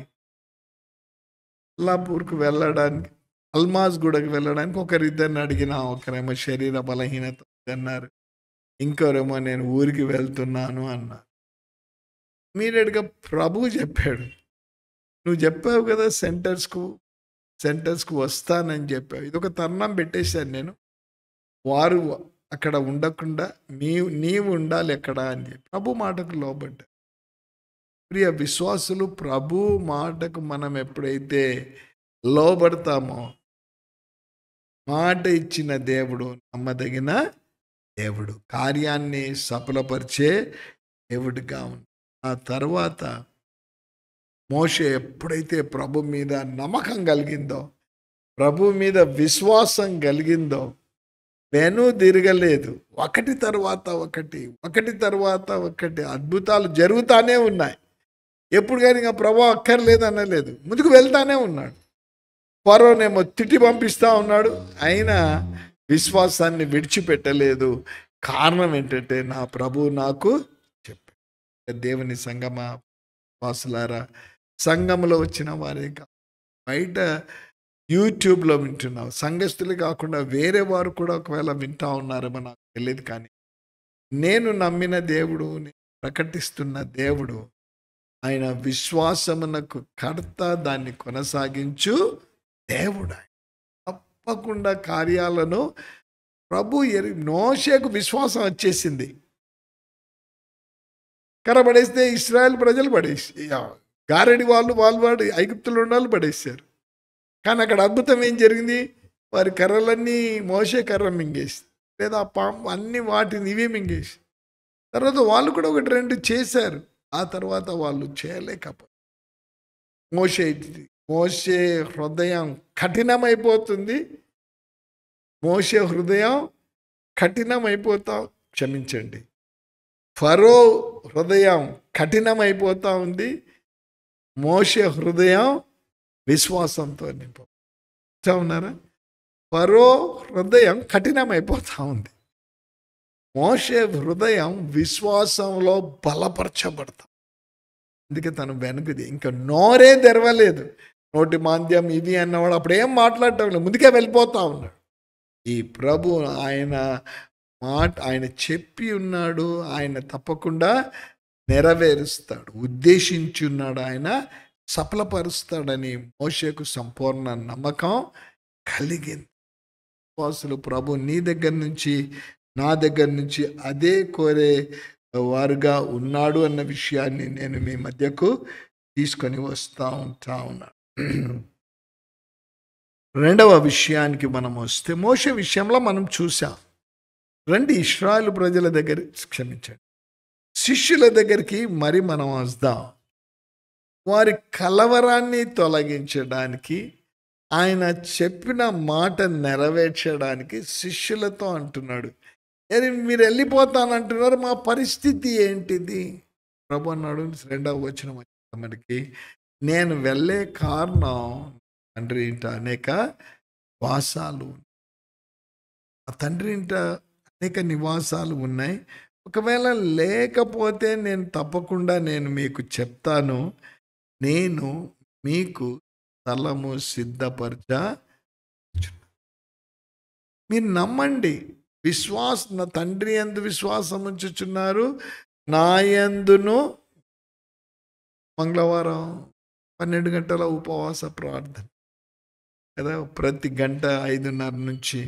అల్లాపూర్కు వెళ్ళడానికి, అల్మాజ్ గూడకు వెళ్ళడానికి ఒకరిద్దరిని అడిగిన, ఒకరేమో శరీర బలహీనత అన్నారు, ఇంకోరేమో నేను ఊరికి వెళ్తున్నాను అన్నారు. మీరేడుగా ప్రభు చెప్పాడు, నువ్వు చెప్పావు కదా సెంటర్స్కు వస్తానని చెప్పావు. ఇదొక తరుణం పెట్టేశాను నేను, వారు అక్కడ ఉండకుండా నీవు ఉండాలి ఎక్కడ అని చెప్పి ప్రభు మాటకు లోబడ్డా. ప్రియ విశ్వాసులు, ప్రభు మాటకు మనం ఎప్పుడైతే లోబడతామో, మాట ఇచ్చిన దేవుడు నమ్మదగిన దేవుడు, కార్యాన్ని సఫలపరిచే దేవుడిగా ఉంది. ఆ తర్వాత మోషే ఎప్పుడైతే ప్రభు మీద నమ్మకం కలిగిందో, ప్రభు మీద విశ్వాసం కలిగిందో, వెను తిరగలేదు. ఒకటి తర్వాత ఒకటి అద్భుతాలు జరుగుతానే ఉన్నాయి. ఎప్పుడు కానీ ఇంకా ప్రభు అక్కర్లేదు అనలేదు, ముందుకు వెళ్తానే ఉన్నాడు. ఫరోనేమో తిట్టి పంపిస్తూ ఉన్నాడు, అయినా విశ్వాసాన్ని విడిచిపెట్టలేదు. కారణం ఏంటంటే నా ప్రభు నాకు చెప్పాడు. దేవుని సంగమా వాసులారా, సంఘంలో వచ్చిన వారే బయట యూట్యూబ్లో వింటున్నావు, సంఘస్థులు కాకుండా వేరే వారు కూడా ఒకవేళ వింటూ ఉన్నారేమో నాకు తెలియదు. కానీ నేను నమ్మిన దేవుడు, నేను ప్రకటిస్తున్న దేవుడు, ఆయన విశ్వాసమునకు కర్త, దాన్ని కొనసాగించు దేవుడు. తప్పకుండా కార్యాలను ప్రభు మోషేకు విశ్వాసం వచ్చేసింది. కర్రబడేస్తే ఇశ్రాయేల్ ప్రజలు పడేసి, గారడి వాళ్ళు ఐగుప్తులు ఉన్న వాళ్ళు పడేశారు. కానీ అక్కడ అద్భుతం ఏం జరిగింది? వారి కర్రలన్నీ మోషే కర్ర మింగేసి, లేదా పాము అన్ని వాటిని ఇవే మింగేసి, తర్వాత వాళ్ళు కూడా 1-2 చేశారు. ఆ తర్వాత వాళ్ళు చేయలేకపోయారు. మోషే హృదయం కఠినమైపోతుంది. మోషే హృదయం క్షమించండి, ఫరో హృదయం కఠినమైపోతూ ఉంది. మోషే హృదయం విశ్వాసంతో నింపబడి ఉన్నారా? ఫరో హృదయం కఠినమైపోతూ ఉంది. మోషే హృదయం విశ్వాసంలో బలపరచబడతాం. అందుకే తను వెనుకది ఇంకా నోరే తెరవలేదు. నోటి మాంద్యం ఇవి అన్నవాడు అప్పుడు ఏం మాట్లాడటం లేదు, ముందుకే వెళ్ళిపోతా ఉన్నాడు. ఈ ప్రభు ఆయన చెప్పి ఉన్నాడు, ఆయన తప్పకుండా నెరవేరుస్తాడు, ఉద్దేశించి ఉన్నాడు, ఆయన సఫలపరుస్తాడని మోషేకు సంపూర్ణ నమ్మకం కలిగింది. విశ్వాసులు, ప్రభు నీ దగ్గర నుంచి నా దగ్గర నుంచి అదే కోరే వారుగా ఉన్నాడు అన్న విషయాన్ని నేను మీ మధ్యకు తీసుకొని వస్తూ ఉన్నాను. రెండవ విషయానికి మనం వస్తే, మోషే విషయంలో మనం చూసాం. రండి ఇశ్రాయేలు ప్రజల దగ్గర, క్షమించండి, శిష్యుల దగ్గరికి మరి మనం వద్దాం. వారి కలవరాన్ని తొలగించడానికి ఆయన చెప్పిన మాట నెరవేర్చడానికి శిష్యులతో అంటున్నాడు, "ఏరి మీరు వెళ్ళిపోతానంటున్నారు, మా పరిస్థితి ఏంటిది?" ప్రభు అన్నాడు 2వ వచనం మనకి, "నేను వెళ్ళే కారణం తండ్రి ఇంట అనేక వాసాలు, ఆ తండ్రి ఇంట అనేక నివాసాలు ఉన్నాయి. ఒకవేళ లేకపోతే నేను తప్పకుండా మీకు చెప్తాను. నేను మీకు స్థలము సిద్ధపరచ." మీరు నమ్మండి. నా తండ్రి యందు విశ్వాసం ఉంచుచున్నారు, నా యందును. మంగళవారం 12 గంటల ఉపవాస ప్రార్థన కదా, ప్రతి గంట 5:30 నుంచి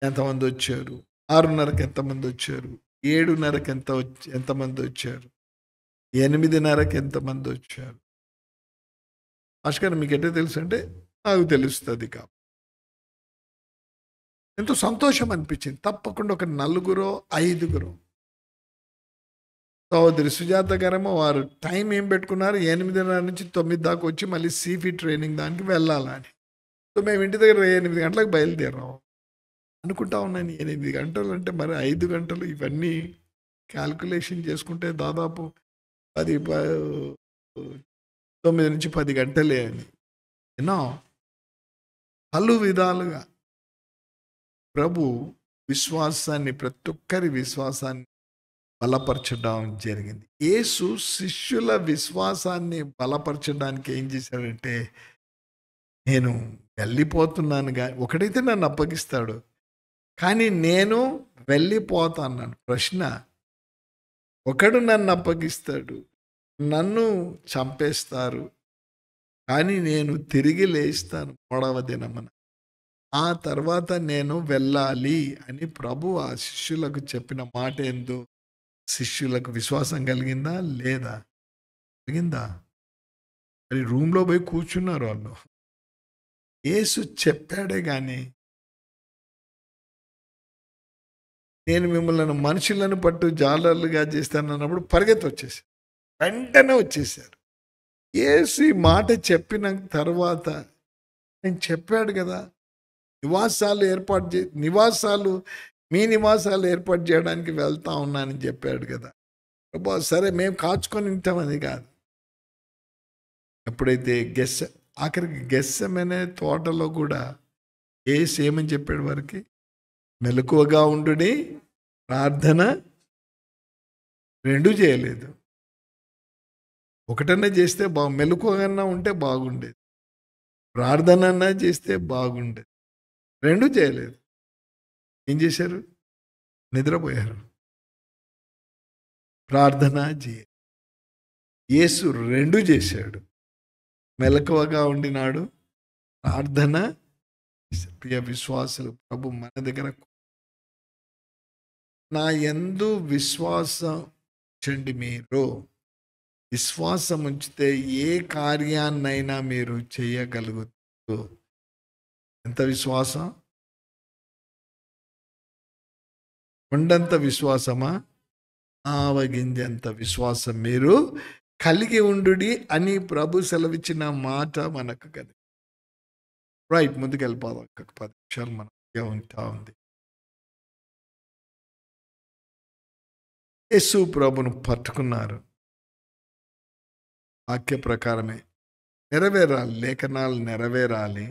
ఎంతమంది వచ్చారు, 6:30కి ఎంతమంది వచ్చారు, 7:30కి ఎంతమంది వచ్చారు, 8:30కి ఎంతమంది వచ్చారు. భాస్కర్ మీకు ఎట్లా తెలుసు అంటే నాకు తెలుస్తుంది కాబట్టి ఎంతో సంతోషం అనిపించింది. తప్పకుండా ఒక 4, 5 సహోదరి సుజాత గారేమో వారు టైం ఏం పెట్టుకున్నారు, 8:30 నుంచి 9 దాకా వచ్చి మళ్ళీ సీఫీ ట్రైనింగ్ దానికి వెళ్ళాలని. సో మేము ఇంటి దగ్గర 8 గంటలకు బయలుదేరాం. అనుకుంటా ఉన్నాను 8 గంటలు అంటే మరి 5 గంటలు ఇవన్నీ క్యాల్కులేషన్ చేసుకుంటే దాదాపు 9 నుంచి 10 గంటలే అని. ఎన్నో పలు విధాలుగా ప్రభు విశ్వాసాన్ని, ప్రతి ఒక్కరి విశ్వాసాన్ని బలపరచడం జరిగింది. యేసు శిష్యుల విశ్వాసాన్ని బలపరచడానికి ఏం చేశాడంటే, నేను వెళ్ళిపోతున్నాను ఒకడైతే నన్ను అప్పగిస్తాడు, కానీ నేను వెళ్ళిపోతాను. ప్రశ్న, ఒకడు నన్ను అప్పగిస్తాడు, నన్ను చంపేస్తారు, కానీ నేను తిరిగి లేస్తాను 3వ దినమున, ఆ తర్వాత నేను వెళ్ళాలి అని ప్రభు ఆ శిష్యులకు చెప్పిన మాట ఏందో శిష్యులకు విశ్వాసం కలిగిందా లేదా? కలిగిందా? మరి రూమ్లో పోయి కూర్చున్నారు వాళ్ళు. యేసు చెప్పాడే కానీ, నేను మిమ్మల్ని మనుషులను పట్టు జాలర్లుగా చేస్తాను అన్నప్పుడు పరిగెత్తి వచ్చేసారు, వెంటనే వచ్చేసారు. యేసు ఈ మాట చెప్పిన తర్వాత నేను చెప్పాడు కదా, మీ నివాసాలు ఏర్పాటు చేయడానికి వెళ్తా ఉన్నానని చెప్పాడు కదా. ప్రభు సరే మేము కాచుకొని ఉంటామని కాదు. ఎప్పుడైతే ఆఖరికి గెస్సెమనే తోటలో కూడా యేసు ఏమని చెప్పాడు వారికి, మెలకువగా ఉండుడి, ప్రార్థన 2 చేయలేదు. ఒకటన్నా చేస్తే మెలకువగా ఉంటే బాగుండేది, ప్రార్థన అన్నా చేస్తే బాగుండేది. 2 చేయలేదు. ఏం చేశారు? నిద్రపోయారు. ప్రార్థన యేసు 2 చేశాడు. మెలకువగా ఉండినాడు, ప్రార్థన. ప్రియ విశ్వాసులు, ప్రభు మన దగ్గర నా యందు విశ్వాసం ఉంచండి. మీరు విశ్వాసం ఉంచితే ఏ కార్యాన్నైనా మీరు చేయగలుగుతారు. ఎంత విశ్వాసం? కొండంత విశ్వాసమా? ఆవగింజంత విశ్వాసం మీరు కలిగి ఉండుడి అని ప్రభు సెలవిచ్చిన మాట మనకు కదా. రైట్, ముందుకు వెళ్ళిపోదాం. ఇంకొక 10 నిమిషాలు మనకి ఉంటా ఉంది. యేసు ప్రభును పట్టుకున్నారు. వాక్య ప్రకారమే నెరవేరాలి, లేఖనాలు నెరవేరాలి.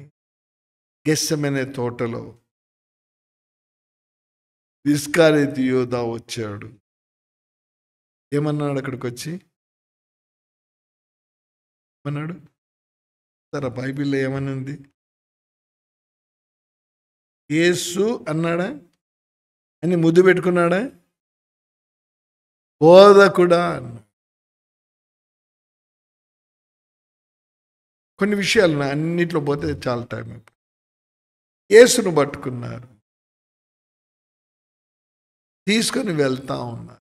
గెత్సెమనే తోటలో ఇస్కరియోతు యూదా వచ్చాడు. ఏమన్నాడు అక్కడికి వచ్చి? ఏమన్నాడు? సరే, బైబిల్లో ఏమనుంది? యేసు అన్నాడా అని ముద్దు పెట్టుకున్నాడా? బోధకుడా అన్న. కొన్ని విషయాలు అన్నిట్లో పోతే చాలా టైం అయిపోయింది. యేసును పట్టుకున్నారు, తీసుకొని వెళ్తా ఉన్నారు.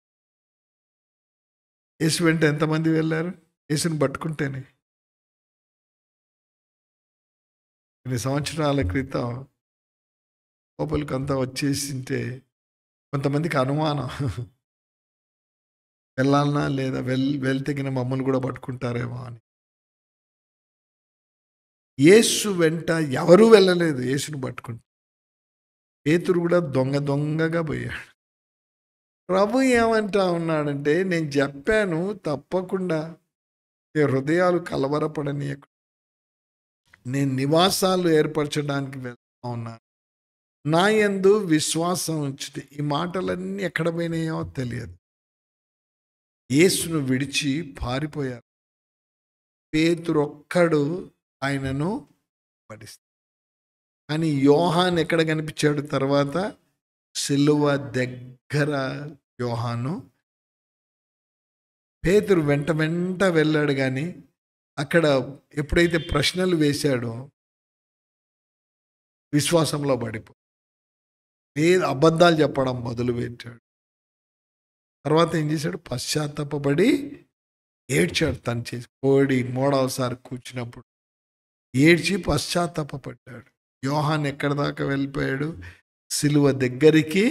యేసు వెంట ఎంతమంది వెళ్ళారు? యేసుని పట్టుకుంటేనే. కొన్ని సంవత్సరాల క్రితం లోపలికి అంతా వచ్చేసింటే కొంతమందికి అనుమానం, వెళ్ళాలన్నా లేదా వెళ్తే మమ్మల్ని కూడా పట్టుకుంటారేమో అని. యేసు వెంట ఎవరూ వెళ్ళలేదు యేసుని పట్టుకుంటూ. పేతురు కూడా దొంగ దొంగగా పోయాడు. ప్రభు ఏమంటా ఉన్నాడంటే, నేను చెప్పాను తప్పకుండా ఈ హృదయాలు కలవరపడనీయకు, నేను నివాసాలు ఏర్పరచడానికి వెళ్తా ఉన్నాను, నా యందు విశ్వాసం ఉంచితే. ఈ మాటలన్నీ ఎక్కడ పోయినాయో తెలియదు. యేసును విడిచి పారిపోయారు. పేతురు ఒక్కడు ఆయనను పడిస్తాడు. కానీ యోహాన్ ఎక్కడ కనిపించాడు తర్వాత? సిలువ దగ్గర యోహాను. పేతురు వెంట వెంట వెళ్ళాడు, కానీ అక్కడ ఎప్పుడైతే ప్రశ్నలు వేశాడో విశ్వాసంలో పడిపో, అబద్ధాలు చెప్పడం మొదలుపెట్టాడు. తర్వాత ఏం చేశాడు? పశ్చాత్తాపడి ఏడ్చాడు. తను చేసి మూడవసారి కూర్చున్నప్పుడు ఏడ్చి పశ్చాత్తాపడ్డాడు. యోహాన్ ఎక్కడి దాకా వెళ్ళిపోయాడు? సిలువ దగ్గరికి.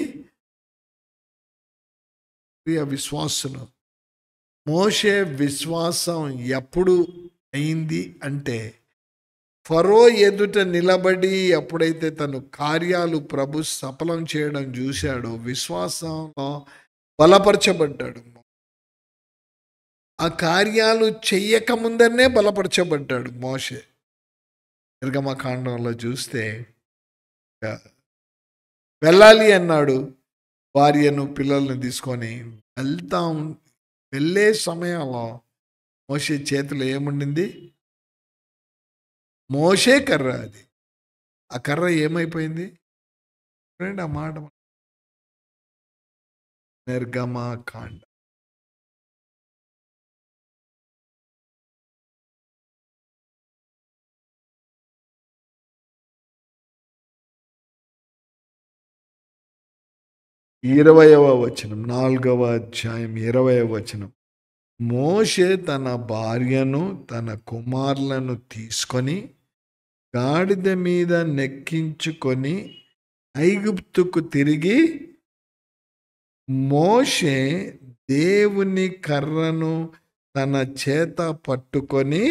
ప్రియ విశ్వాసులు, మోషే విశ్వాసం ఎప్పుడు అయింది అంటే, ఫరో ఎదుట నిలబడి ఎప్పుడైతే తను కార్యాలు ప్రభు సఫలం చేయడం చూశాడో విశ్వాసంలో బలపరచబడ్డాడు. ఆ కార్యాలు చెయ్యక ముందరనే బలపరచబడ్డాడు మోషే. నిర్గమకాండంలో చూస్తే వెళ్ళాలి అన్నాడు, భార్యను పిల్లల్ని తీసుకొని వెళ్ళే సమయంలో మోషే చేతిలో ఏముండింది? మోషే కర్ర. అది ఆ కర్ర ఏమైపోయింది? ఆ మాట నిర్గమకాండ 20వ వచనం, 4వ అధ్యాయం 20వ వచనం. మోషే తన భార్యను తన కుమారులను తీసుకొని గాడిద మీద నెక్కించుకొని ఐగుప్తుకు తిరిగి, మోషే దేవుని కర్రను తన చేత పట్టుకొని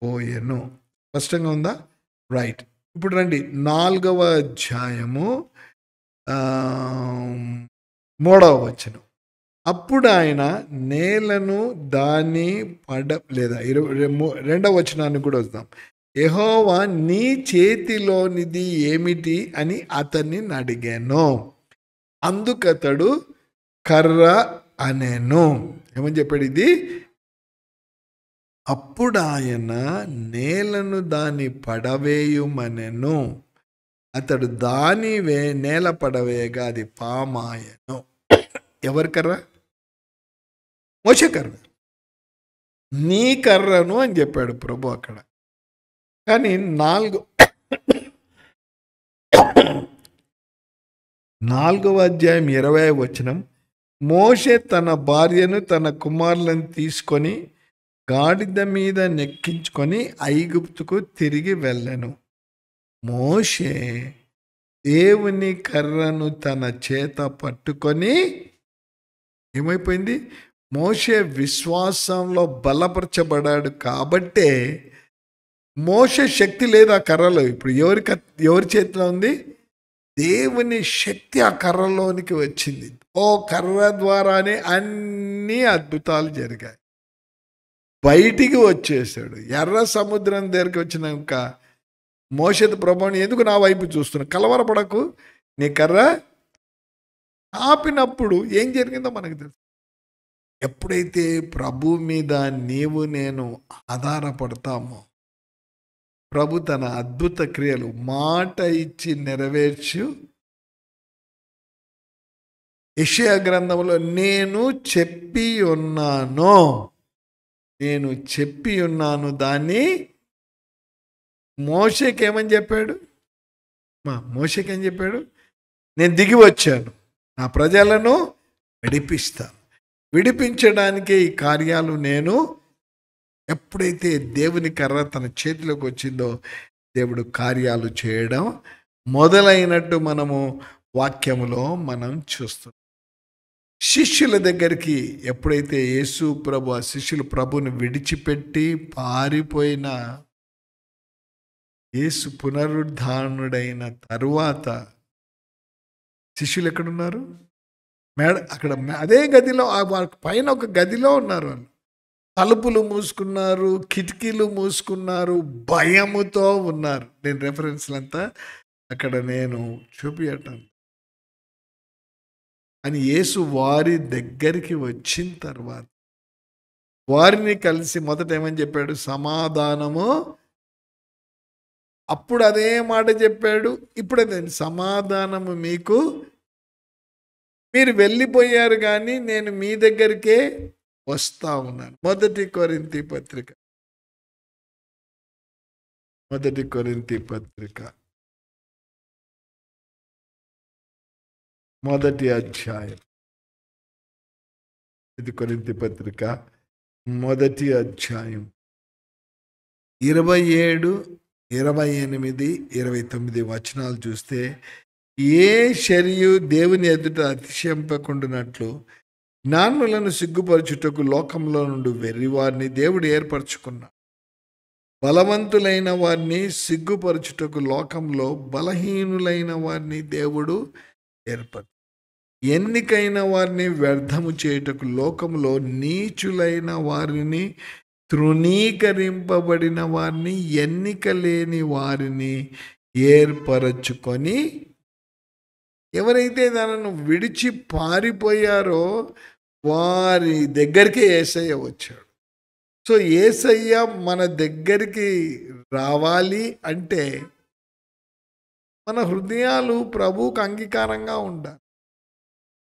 పోయెను. స్పష్టంగా ఉందా? రైట్. ఇప్పుడు రండి 4వ అధ్యాయము 3వ వచనం. అప్పుడు ఆయన నేలను దాని లేదా 22వ వచనాన్ని కూడా వద్దాం. యెహోవా నీ చేతిలోనిది ఏమిటి అని అతన్ని అడిగాను. అందుకతడు కర్ర అనేను. ఏమని చెప్పాడు? ఇది. అప్పుడు ఆయన నేలను దాని పడవేయుమనెను. అతడు దాని నేల పడవేయగా అది పామాయను. ఎవరి కర్ర? మోషే కర్ర. నీ కర్రను అని చెప్పాడు ప్రభు అక్కడ. కానీ 4వ అధ్యాయం 20వ వచనం. మోషే తన భార్యను తన కుమారులను తీసుకొని గాడిద మీద నెక్కించుకొని ఐగుప్తుకు తిరిగి వెళ్ళెను. మోషే దేవుని కర్రను తన చేత పట్టుకొని ఏమైపోయింది? మోషే విశ్వాసంలో బలపరచబడ్డాడు కాబట్టే మోషే శక్తి లేదు ఆ కర్రలో. ఇప్పుడు ఎవరి చేతిలో ఉంది? దేవుని శక్తి ఆ కర్రలోనికి వచ్చింది. ఓ కర్ర ద్వారానే అన్ని అద్భుతాలు జరిగాయి. బయటికి వచ్చేసాడు. ఎర్ర సముద్రం దగ్గరికి వచ్చినాక మోషే ప్రభువుని, ఎందుకు నా వైపు చూస్తున్నా? కలవరపడకు, నీ కర్ర ఆపినప్పుడు ఏం జరిగిందో మనకు తెలుసు. ఎప్పుడైతే ప్రభు మీద నీవు నేను ఆధారపడతామో ప్రభు తన అద్భుత క్రియలు మాట ఇచ్చి నెరవేర్చు. యెషయా గ్రంథంలో నేను చెప్పి ఉన్నాను దాన్ని మోషేకి ఏమని చెప్పాడు? మోషేకి ఏం చెప్పాడు? నేను దిగి వచ్చాను, నా ప్రజలను విడిపిస్తాను. విడిపించడానికే ఈ కార్యాలు నేను. ఎప్పుడైతే దేవుని కర్ర తన చేతిలోకి వచ్చిందో దేవుడు కార్యాలు చేయడం మొదలైనట్టు మనము వాక్యములో మనం చూస్తున్నాం. శిష్యుల దగ్గరికి ఎప్పుడైతే యేసు ప్రభు, ఆ శిష్యులు ప్రభుని విడిచిపెట్టి పారిపోయినా యేసు పునరుద్ధానుడైన తరువాత శిష్యులు ఎక్కడున్నారు? అక్కడ అదే గదిలో, పైన ఒక గదిలో ఉన్నారు వాళ్ళు. తలుపులు మూసుకున్నారు, కిటికీలు మూసుకున్నారు, భయముతో ఉన్నారు. నేను రెఫరెన్స్లంతా అక్కడ నేను చూపియటం. అని యేసు వారి దగ్గరికి వచ్చిన తర్వాత వారిని కలిసి మొదట ఏమని చెప్పాడు? సమాధానము. అప్పుడు అదే మాట చెప్పాడు, ఇప్పుడు అదే సమాధానము మీకు. మీరు వెళ్ళిపోయారు కానీ నేను మీ దగ్గరికే వస్తా ఉన్నాను. మొదటి కొరింథీ పత్రిక మొదటి అధ్యాయం. ఇది కొరింథీ పత్రిక మొదటి అధ్యాయం 27, 28, 29 వచనాలు చూస్తే, ఏ శరీయు దేవుని ఎదుట అతిశయింపకుండునట్లు జ్ఞానులను సిగ్గుపరచుటకు లోకంలో నుండి వెర్రివారిని దేవుడు ఏర్పరచుకున్నాడు. బలవంతులైన వారిని సిగ్గుపరచుటకు లోకంలో బలహీనులైన వారిని దేవుడు ఏర్పరచు. ఎన్నికైన వారిని వ్యర్థము చేయుటకు లోకంలో నీచులైన వారిని, తృణీకరింపబడిన వారిని, ఎన్నిక లేని వారిని ఏర్పరచుకొని, ఎవరైతే దానిని విడిచి పారిపోయారో వారి దగ్గరికి యేసయ్య వచ్చాడు. సో యేసయ్య మన దగ్గరికి రావాలి అంటే మన హృదయాలు ప్రభువుకు అంగీకారంగా ఉండాలి.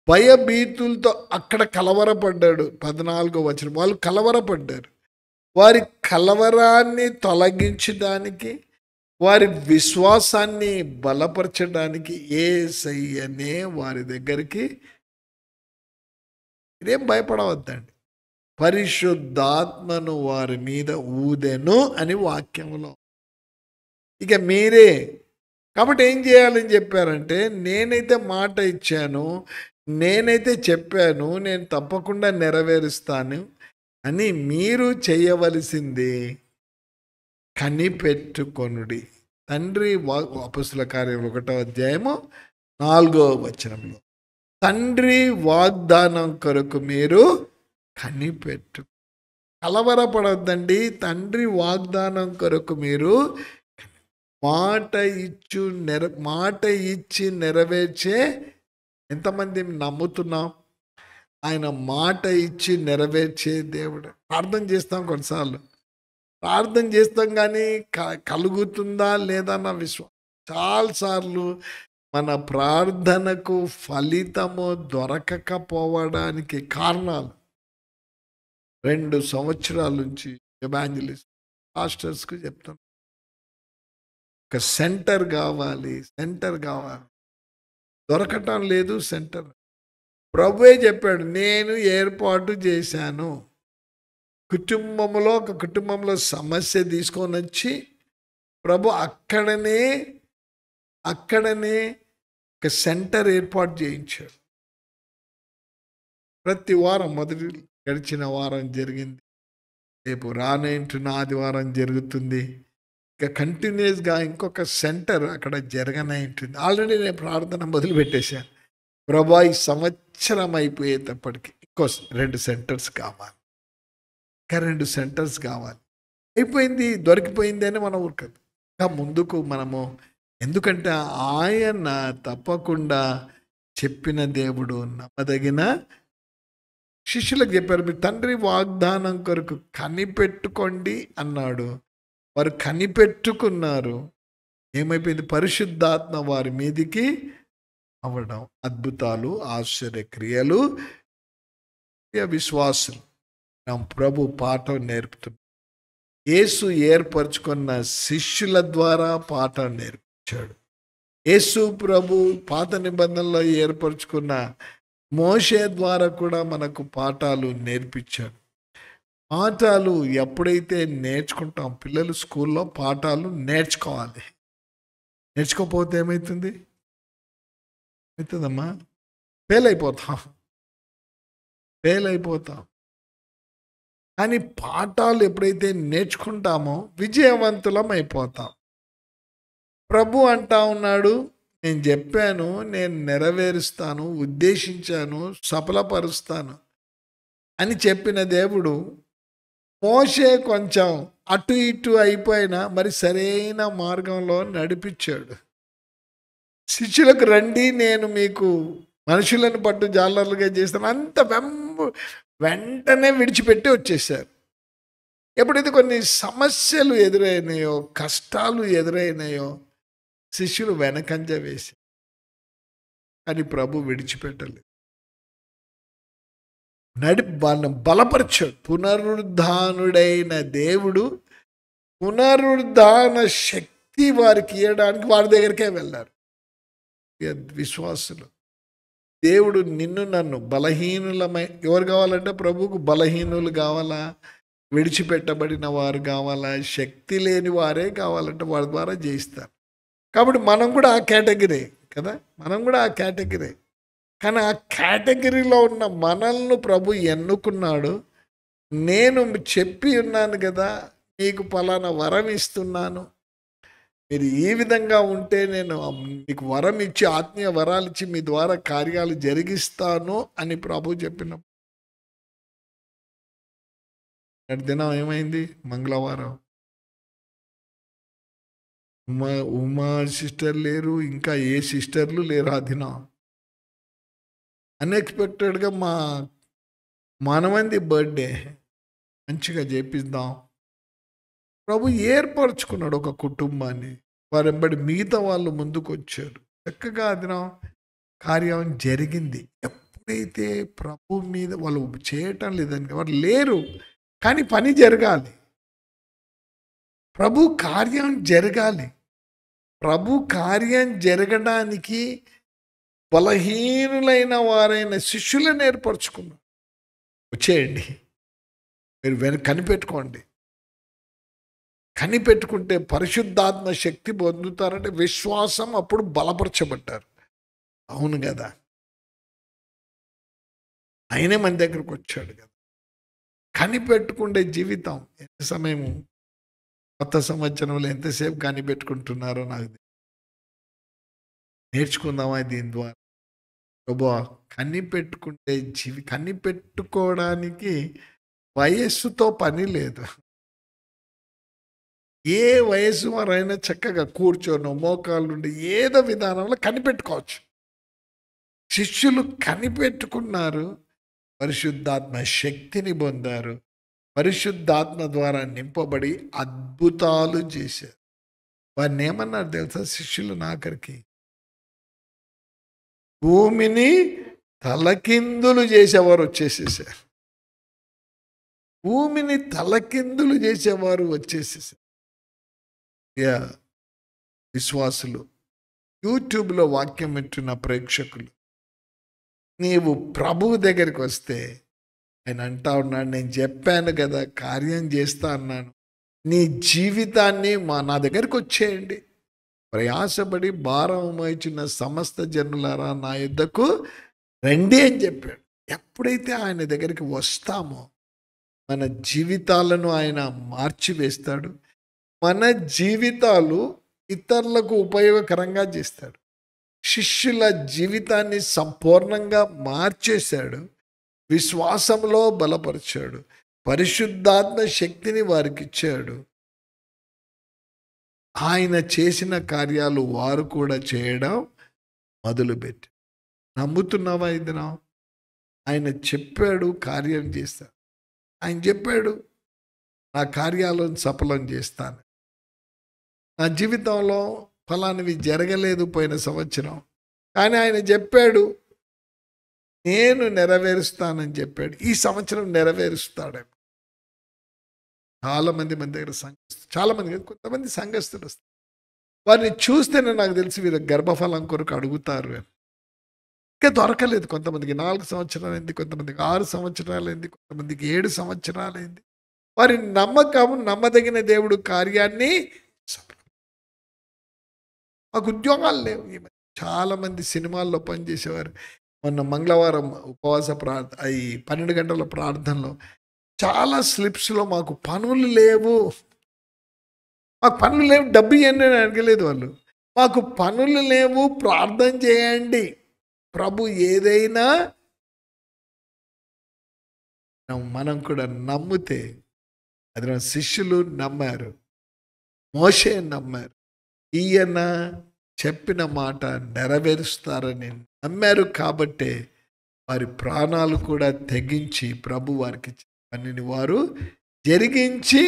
భయభీతులతో అక్కడ కలవరపడ్డాడు. 14వ వచనం, వాళ్ళు కలవరపడ్డారు. వారి కలవరాన్ని తొలగించడానికి, వారి విశ్వాసాన్ని బలపరచడానికి యేసయ్యనే వారి దగ్గరికి. ఇదేం భయపడవద్దండి, పరిశుద్ధాత్మను వారి మీద ఊదెను అని వాక్యంలో. ఇక మీరే కాబట్టి ఏం చేయాలని చెప్పారంటే, నేనైతే మాట ఇచ్చాను, నేనైతే చెప్పాను, నేను తప్పకుండా నెరవేరుస్తాను అని మీరు చేయవలసింది కనిపెట్టుకొనుడి. తండ్రి అపొస్తలుల కార్యములు 1వ అధ్యాయము 4వ వచనంలో, తండ్రి వాగ్దానం కొరకు మీరు కనిపెట్టు. కలవరపడొద్దండి. తండ్రి వాగ్దానం కొరకు మీరు మాట ఇచ్చి నెరవేర్చే. ఎంతమంది నమ్ముతున్నాం ఆయన మాట ఇచ్చి నెరవేర్చే దేవుడు? ప్రార్థన చేస్తాం, కొన్నిసార్లు ప్రార్థన చేస్తాం కానీ కలుగుతుందా లేదా అన్న విశ్వాసం. చాలాసార్లు మన ప్రార్థనకు ఫలితము దొరకకపోవడానికి కారణాలు. 2 సంవత్సరాల నుంచి ఎవాంజలిస్ట్ పాస్టర్స్కు చెప్తాను, ఒక సెంటర్ కావాలి. దొరకటం లేదు సెంటర్. ప్రభువే చెప్పాడు, నేను ఏర్పాటు చేశాను. ఒక కుటుంబంలో సమస్య తీసుకొని వచ్చి ప్రభు అక్కడనే ఒక సెంటర్ ఏర్పాటు చేయించాడు. ప్రతి వారం గడిచిన వారం జరిగింది, రేపు రానంటున్న ఆదివారం జరుగుతుంది. ఇక కంటిన్యూస్గా ఇంకొక సెంటర్ అక్కడ జరగనే ఉంటుంది. ఆల్రెడీ నేను ప్రార్థన మొదలుపెట్టేశాను, ప్రభా ఈ సంవత్సరం అయిపోయేటప్పటికి ఇంకో 2 సెంటర్స్ కావాలి, ఇంకా 2 సెంటర్స్ కావాలి. అయిపోయింది, దొరికిపోయింది అని మనం ఊరుకదు. ఇంకా ముందుకు మనము, ఎందుకంటే ఆయన తప్పకుండా చెప్పిన దేవుడు, నమ్మదగిన. శిష్యులకు చెప్పారు, మీరు తండ్రి వాగ్దానం కొరకు కనిపెట్టుకోండి అన్నాడు. వారు కనిపెట్టుకున్నారు. ఏమైపోయింది? పరిశుద్ధాత్మ వారి మీదికి అవ్వడం, అద్భుతాలు, ఆశ్చర్యక్రియలు. విశ్వాసులు ప్రభు పాఠం నేర్పుతున్నారు. యేసు ఏర్పరచుకున్న శిష్యుల ద్వారా పాఠం నేర్పించాడు. యేసు ప్రభు పాత నిబంధనలో ఏర్పరచుకున్న మోషే ద్వారా కూడా మనకు పాఠాలు నేర్పించాడు. పాఠాలు ఎప్పుడైతే నేర్చుకుంటాం, పిల్లలు స్కూల్లో పాఠాలు నేర్చుకోవాలి. నేర్చుకోకపోతే ఏమవుతుందమ్మా? ఫెయిల్ అయిపోతాం. కానీ పాఠాలు ఎప్పుడైతే నేర్చుకుంటామో విజయవంతులం అయిపోతాం. ప్రభు అంటా ఉన్నాడు, నేను చెప్పాను, నేను నెరవేరుస్తాను, ఉద్దేశించాను, సఫలపరుస్తాను అని చెప్పిన దేవుడు మోషే కొంచెం అటు ఇటు అయిపోయినా మరి సరైన మార్గంలో నడిపించాడు. శిష్యులకు రండి, నేను మీకు మనుషులను పట్టు జాలర్లుగా చేస్తాను, అంత వెంటనే విడిచిపెట్టి వచ్చేసారు. ఎప్పుడైతే కొన్ని సమస్యలు ఎదురైనాయో, కష్టాలు ఎదురైనాయో, శిష్యులు వెనకంజ వేసి, అని ప్రభు విడిచిపెట్టలేదు. వాళ్ళని బలపరిచాడు. పునరుద్ధానుడైన దేవుడు పునరుద్ధాన శక్తి వారికి ఇవ్వడానికి వారి దగ్గరికే వెళ్ళారు. విశ్వాసులు, దేవుడు నిన్ను నన్ను బలహీనులమై, ఎవరు కావాలంటే ప్రభువుకు బలహీనులు కావాలా, విడిచిపెట్టబడిన వారు కావాలా, శక్తి లేని వారే కావాలంటే వారి ద్వారా జయిస్తారు. కాబట్టి మనం కూడా ఆ కేటగిరీ కదా, మనం కూడా ఆ కేటగిరీ. కానీ ఆ కేటగిరీలో ఉన్న మనల్ని ప్రభు ఎన్నుకున్నాడు. నేను చెప్పి ఉన్నాను కదా, మీకు పలానా వరం ఇస్తున్నాను, మీరు ఈ విధంగా ఉంటే నేను మీకు వరం ఇచ్చి, ఆత్మీయ వరాలు ఇచ్చి మీ ద్వారా కార్యాలు జరిగిస్తాను అని ప్రభు చెప్పిన దినం ఏమైంది? మంగళవారం. ఉమా సిస్టర్ లేరు, ఇంకా ఏ సిస్టర్లు లేరు ఆ దినం. అన్ఎక్స్పెక్టెడ్గా మనమంది బర్త్డే మంచిగా చేపిద్దాం. ప్రభు ఏర్పరచుకున్నాడు ఒక కుటుంబాన్ని, వారెంబడి మిగతా వాళ్ళు ముందుకు వచ్చారు. చక్కగా అది కార్యం జరిగింది. ఎప్పుడైతే ప్రభు మీద వాళ్ళు చేయటం లేదని, వారు లేరు కానీ పని జరగాలి, ప్రభు కార్యం జరగాలి. ప్రభు కార్యం జరగడానికి బలహీనులైన వారైన శిష్యులను ఏర్పరచుకున్నారు. వచ్చేయండి, మీరు కనిపెట్టుకోండి. కనిపెట్టుకుంటే పరిశుద్ధాత్మ శక్తి పొందుతారంటే విశ్వాసం అప్పుడు బలపరచబడ్డారు. అవును కదా, ఆయనే మన దగ్గరకు వచ్చాడు కదా. కనిపెట్టుకుంటే జీవితం ఎంత సమయము, కొత్త సంవత్సరంలో ఎంతసేపు కనిపెట్టుకుంటున్నారో నాకు నేర్చుకుందామా దీని ద్వారా. ప్రభా, కనిపెట్టుకుంటే కనిపెట్టుకోవడానికి వయస్సుతో పని లేదు. ఏ వయస్సు వారైనా చక్కగా కూర్చొని మోకాళ్ళు నుండి ఏదో విధానంలో కనిపెట్టుకోవచ్చు. శిష్యులు కనిపెట్టుకున్నారు, పరిశుద్ధాత్మ శక్తిని పొందారు, పరిశుద్ధాత్మ ద్వారా నింపబడి అద్భుతాలు చేశారు. వారిని ఏమన్నారు తెలుసా శిష్యులు? నాకరికి భూమిని తలకిందులు చేసేవారు వచ్చేసేసారు. భూమిని తలకిందులు చేసేవారు వచ్చేసేసారు. విశ్వాసులు, యూట్యూబ్లో వాక్యం వింటున్న ప్రేక్షకులు, నీవు ప్రభువు దగ్గరికి వస్తే ఆయన అంటా ఉన్నాడు, నేను చెప్పాను కదా, కార్యం చేస్తా అన్నాను, నీ జీవితాన్ని నా దగ్గరికి వచ్చేయండి, ప్రయాసపడి భారం మోయించిన సమస్త జనులారా నా యుద్ధకు రండి అని చెప్పాడు. ఎప్పుడైతే ఆయన దగ్గరికి వస్తామో మన జీవితాలను ఆయన మార్చివేస్తాడు. మన జీవితాలు ఇతరులకు ఉపయోగకరంగా చేస్తాడు. శిష్యుల జీవితాన్ని సంపూర్ణంగా మార్చేశాడు, విశ్వాసంలో బలపరిచాడు, పరిశుద్ధాత్మ శక్తిని వారికి ఇచ్చాడు. ఆయన చేసిన కార్యాలు వారు కూడా చేయడం మొదలుపెట్టి. నమ్ముతున్నావా? ఇది ఆయన చెప్పాడు, కార్యం చేస్తాడు. ఆయన చెప్పాడు, నా కార్యాలను సఫలం చేస్తాను. నా జీవితంలో ఫలానివి జరగలేదు పోయిన సంవత్సరం, కానీ ఆయన చెప్పాడు నేను నెరవేరుస్తానని చెప్పాడు. ఈ సంవత్సరం నెరవేరుస్తాడేమో. చాలామంది మన దగ్గర చాలామంది కొంతమంది సంఘస్థులు వస్తారు. వారిని చూస్తేనే నాకు తెలిసి వీరు గర్భఫలం కొరకు అడుగుతారు అని. ఇంకా దొరకలేదు. కొంతమందికి 4 సంవత్సరాలైంది, కొంతమందికి 6 సంవత్సరాలైంది, కొంతమందికి 7 సంవత్సరాలైంది. వారి నమ్మకం నమ్మదగిన దేవుడు కార్యాన్ని. మాకు ఉద్యోగాలు లేవు. చాలామంది సినిమాల్లో పనిచేసేవారు. మొన్న మంగళవారం ఉపవాస ఈ 12 గంటల ప్రార్థనలో చాలా స్లిప్స్లో మాకు పనులు లేవు, మాకు పనులు లేవు, డబ్బు ఇవ్వండి అని అడగలేదు వాళ్ళు. మాకు పనులు లేవు, ప్రార్థన చేయండి. ప్రభు ఏదైనా మనం కూడా నమ్మితే, అది మన శిష్యులు నమ్మారు, మోషే నమ్మారు, ఈయన చెప్పిన మాట నెరవేరుస్తారని నమ్మారు. కాబట్టే వారి ప్రాణాలు కూడా తెగించి ప్రభు వారికి ఇచ్చిన పనిని వారు జరిగించి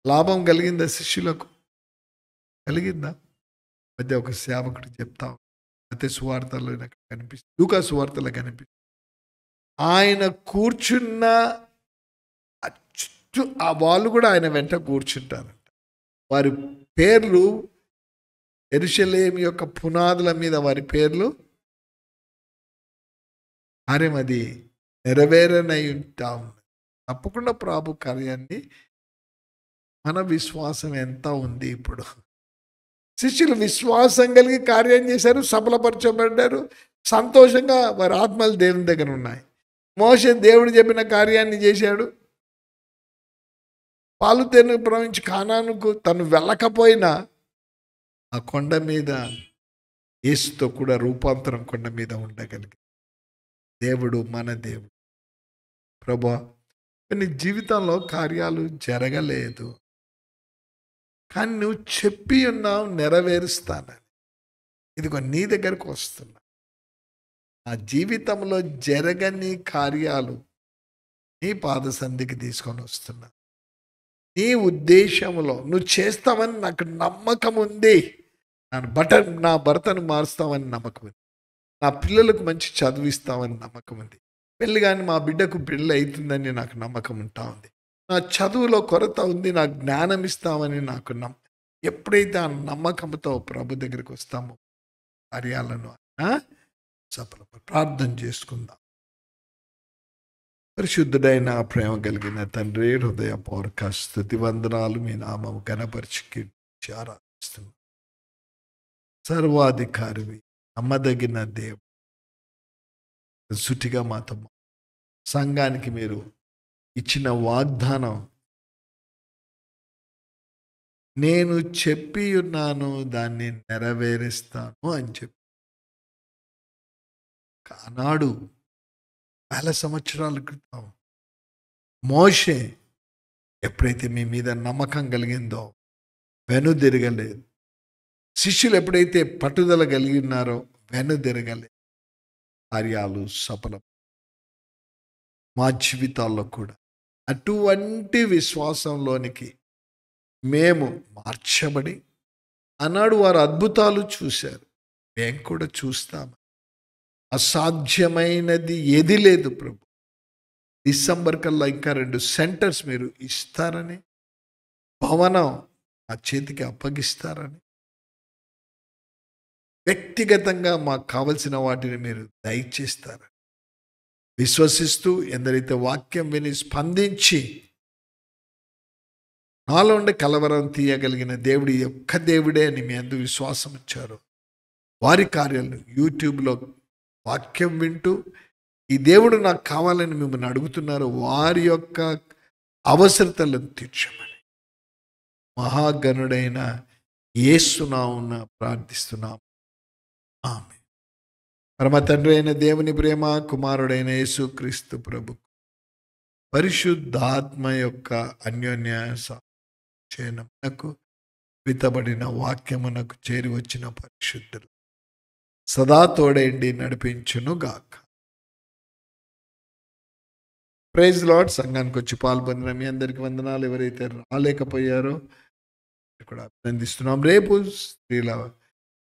లాభం కలిగిందా? శిష్యులకు కలిగిందా? మధ్య ఒక సేవకుడు చెప్తా అయితే సువార్తలో నాకు కనిపిస్తుంది, లూకా సువార్తలో కనిపిస్తుంది. ఆయన కూర్చున్న చుట్టూ ఆ వాళ్ళు కూడా ఆయన వెంట కూర్చుంటారంట. వారి పేర్లు యెరూషలేము యొక్క పునాదుల మీద వారి పేర్లు కార్యం అది నెరవేరనై ఉంటా ఉంది. తప్పకుండా ప్రభు కార్యాన్ని మన విశ్వాసం ఎంత ఉంది? ఇప్పుడు శిష్యులు విశ్వాసం కలిగి కార్యం చేశారు, సఫలపరచబడ్డారు, సంతోషంగా వారి ఆత్మలు దేవుని దగ్గర ఉన్నాయి. మోషే దేవుడు చెప్పిన కార్యాన్ని చేశాడు. పాలు తేనె ప్రవహించి కానానుకు తను వెళ్ళకపోయినా ఆ కొండ మీద యేసుతో కూడా రూపాంతరం కొండ మీద ఉండగలిగి దేవుడు మన దేవుడు. ప్రభా, నీ జీవితంలో కార్యాలు జరగలేదు, కానీ నువ్వు చెప్పి ఉన్నావు నెరవేరుస్తానని. ఇదిగో నీ దగ్గరకు వస్తున్నా. ఆ జీవితంలో జరగని కార్యాలు నీ పాద సంధికి తీసుకొని వస్తున్నా. నీ ఉద్దేశంలో నువ్వు చేస్తావని నాకు నమ్మకం ఉంది. నా భర్తను మారుస్తావని నమ్మకం ఉంది. నా పిల్లలకు మంచి చదివిస్తావని నమ్మకం ఉంది. పెళ్ళి కానీ మా బిడ్డకు పెళ్ళి అవుతుందని నాకు నమ్మకం ఉంటా ఉంది. నా చదువులో కొరత ఉంది, నాకు జ్ఞానం ఇస్తామని నాకు ఎప్పుడైతే ఆ నమ్మకంతో ప్రభు దగ్గరికి వస్తామో కార్యాలను ప్రార్థన చేసుకుందాం. పరిశుద్ధుడైన ప్రేమ కలిగిన తండ్రి, హృదయపూర్వక స్తుతి వందనాలు. మీ నామం ఘనపరిచి ఆరాధిస్తున్నాం. సర్వాధికారివి, నమ్మదగిన దేవుడు, సుటిగా మాతో సంఘానికి మీరు ఇచ్చిన వాగ్దానం, నేను చెప్పి ఉన్నాను దాన్ని నెరవేరుస్తాను అని చెప్పి ఆనాడు 1000 సంవత్సరాల క్రితం మోషే ఎప్పుడైతే మీ మీద నమ్మకం కలిగిందో వెనుదిరగలేదు. శిష్యులు ఎప్పుడైతే పట్టుదల కలిగి ఉన్నారో వెనుదిరగలేదు. కార్యాలు సఫలం. మా జీవితాల్లో కూడా అటువంటి విశ్వాసంలోనికి మేము మార్చబడి, అన్నాడు వారు అద్భుతాలు చూశారు, మేము కూడా చూస్తాము. అసాధ్యమైనది ఏది లేదు ప్రభు. డిసెంబర్ కల్లా ఇంకా 2 సెంటర్స్ మీరు ఇస్తారని, భవనం మా చేతికి అప్పగిస్తారని, వ్యక్తిగతంగా మాకు కావలసిన వాటిని మీరు దయచేస్తారని విశ్వసిస్తూ, ఎందరైతే వాక్యం విని స్పందించి నాలో ఉండే కలవరం తీయగలిగిన దేవుడు ఒక్క దేవుడే అని మీ అందు విశ్వాసం ఇచ్చారు, వారి కార్యాలు యూట్యూబ్లో వాక్యం వింటూ ఈ దేవుడు నాకు కావాలని మిమ్మల్ని అడుగుతున్నారు, వారి యొక్క అవసరతలను తీర్చమని మహాగణుడైన యేసు నామమున ప్రార్థిస్తున్నాం. ఆమేన్. పరమ తండ్రి అయిన దేవుని ప్రేమ, కుమారుడైన యేసుక్రీస్తు ప్రభు, పరిశుద్ధాత్మ యొక్క అన్యోన్య చేయనమునకు, విత్తబడిన వాక్యమునకు చేరి వచ్చిన పరిశుద్ధులు సదా తోడేండి నడిపించును గాక. Praise lord. సంఘానికి వచ్చి పాల్గొన్న మీ అందరికి వందనాలు. ఎవరైతే రాలేకపోయారో కూడా అభినందిస్తున్నాం. రేపు స్త్రీల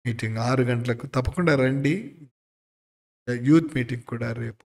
మీటింగ్ 6 గంటలకు తప్పకుండా రండి. యూత్ మీటింగ్ కూడా రేపు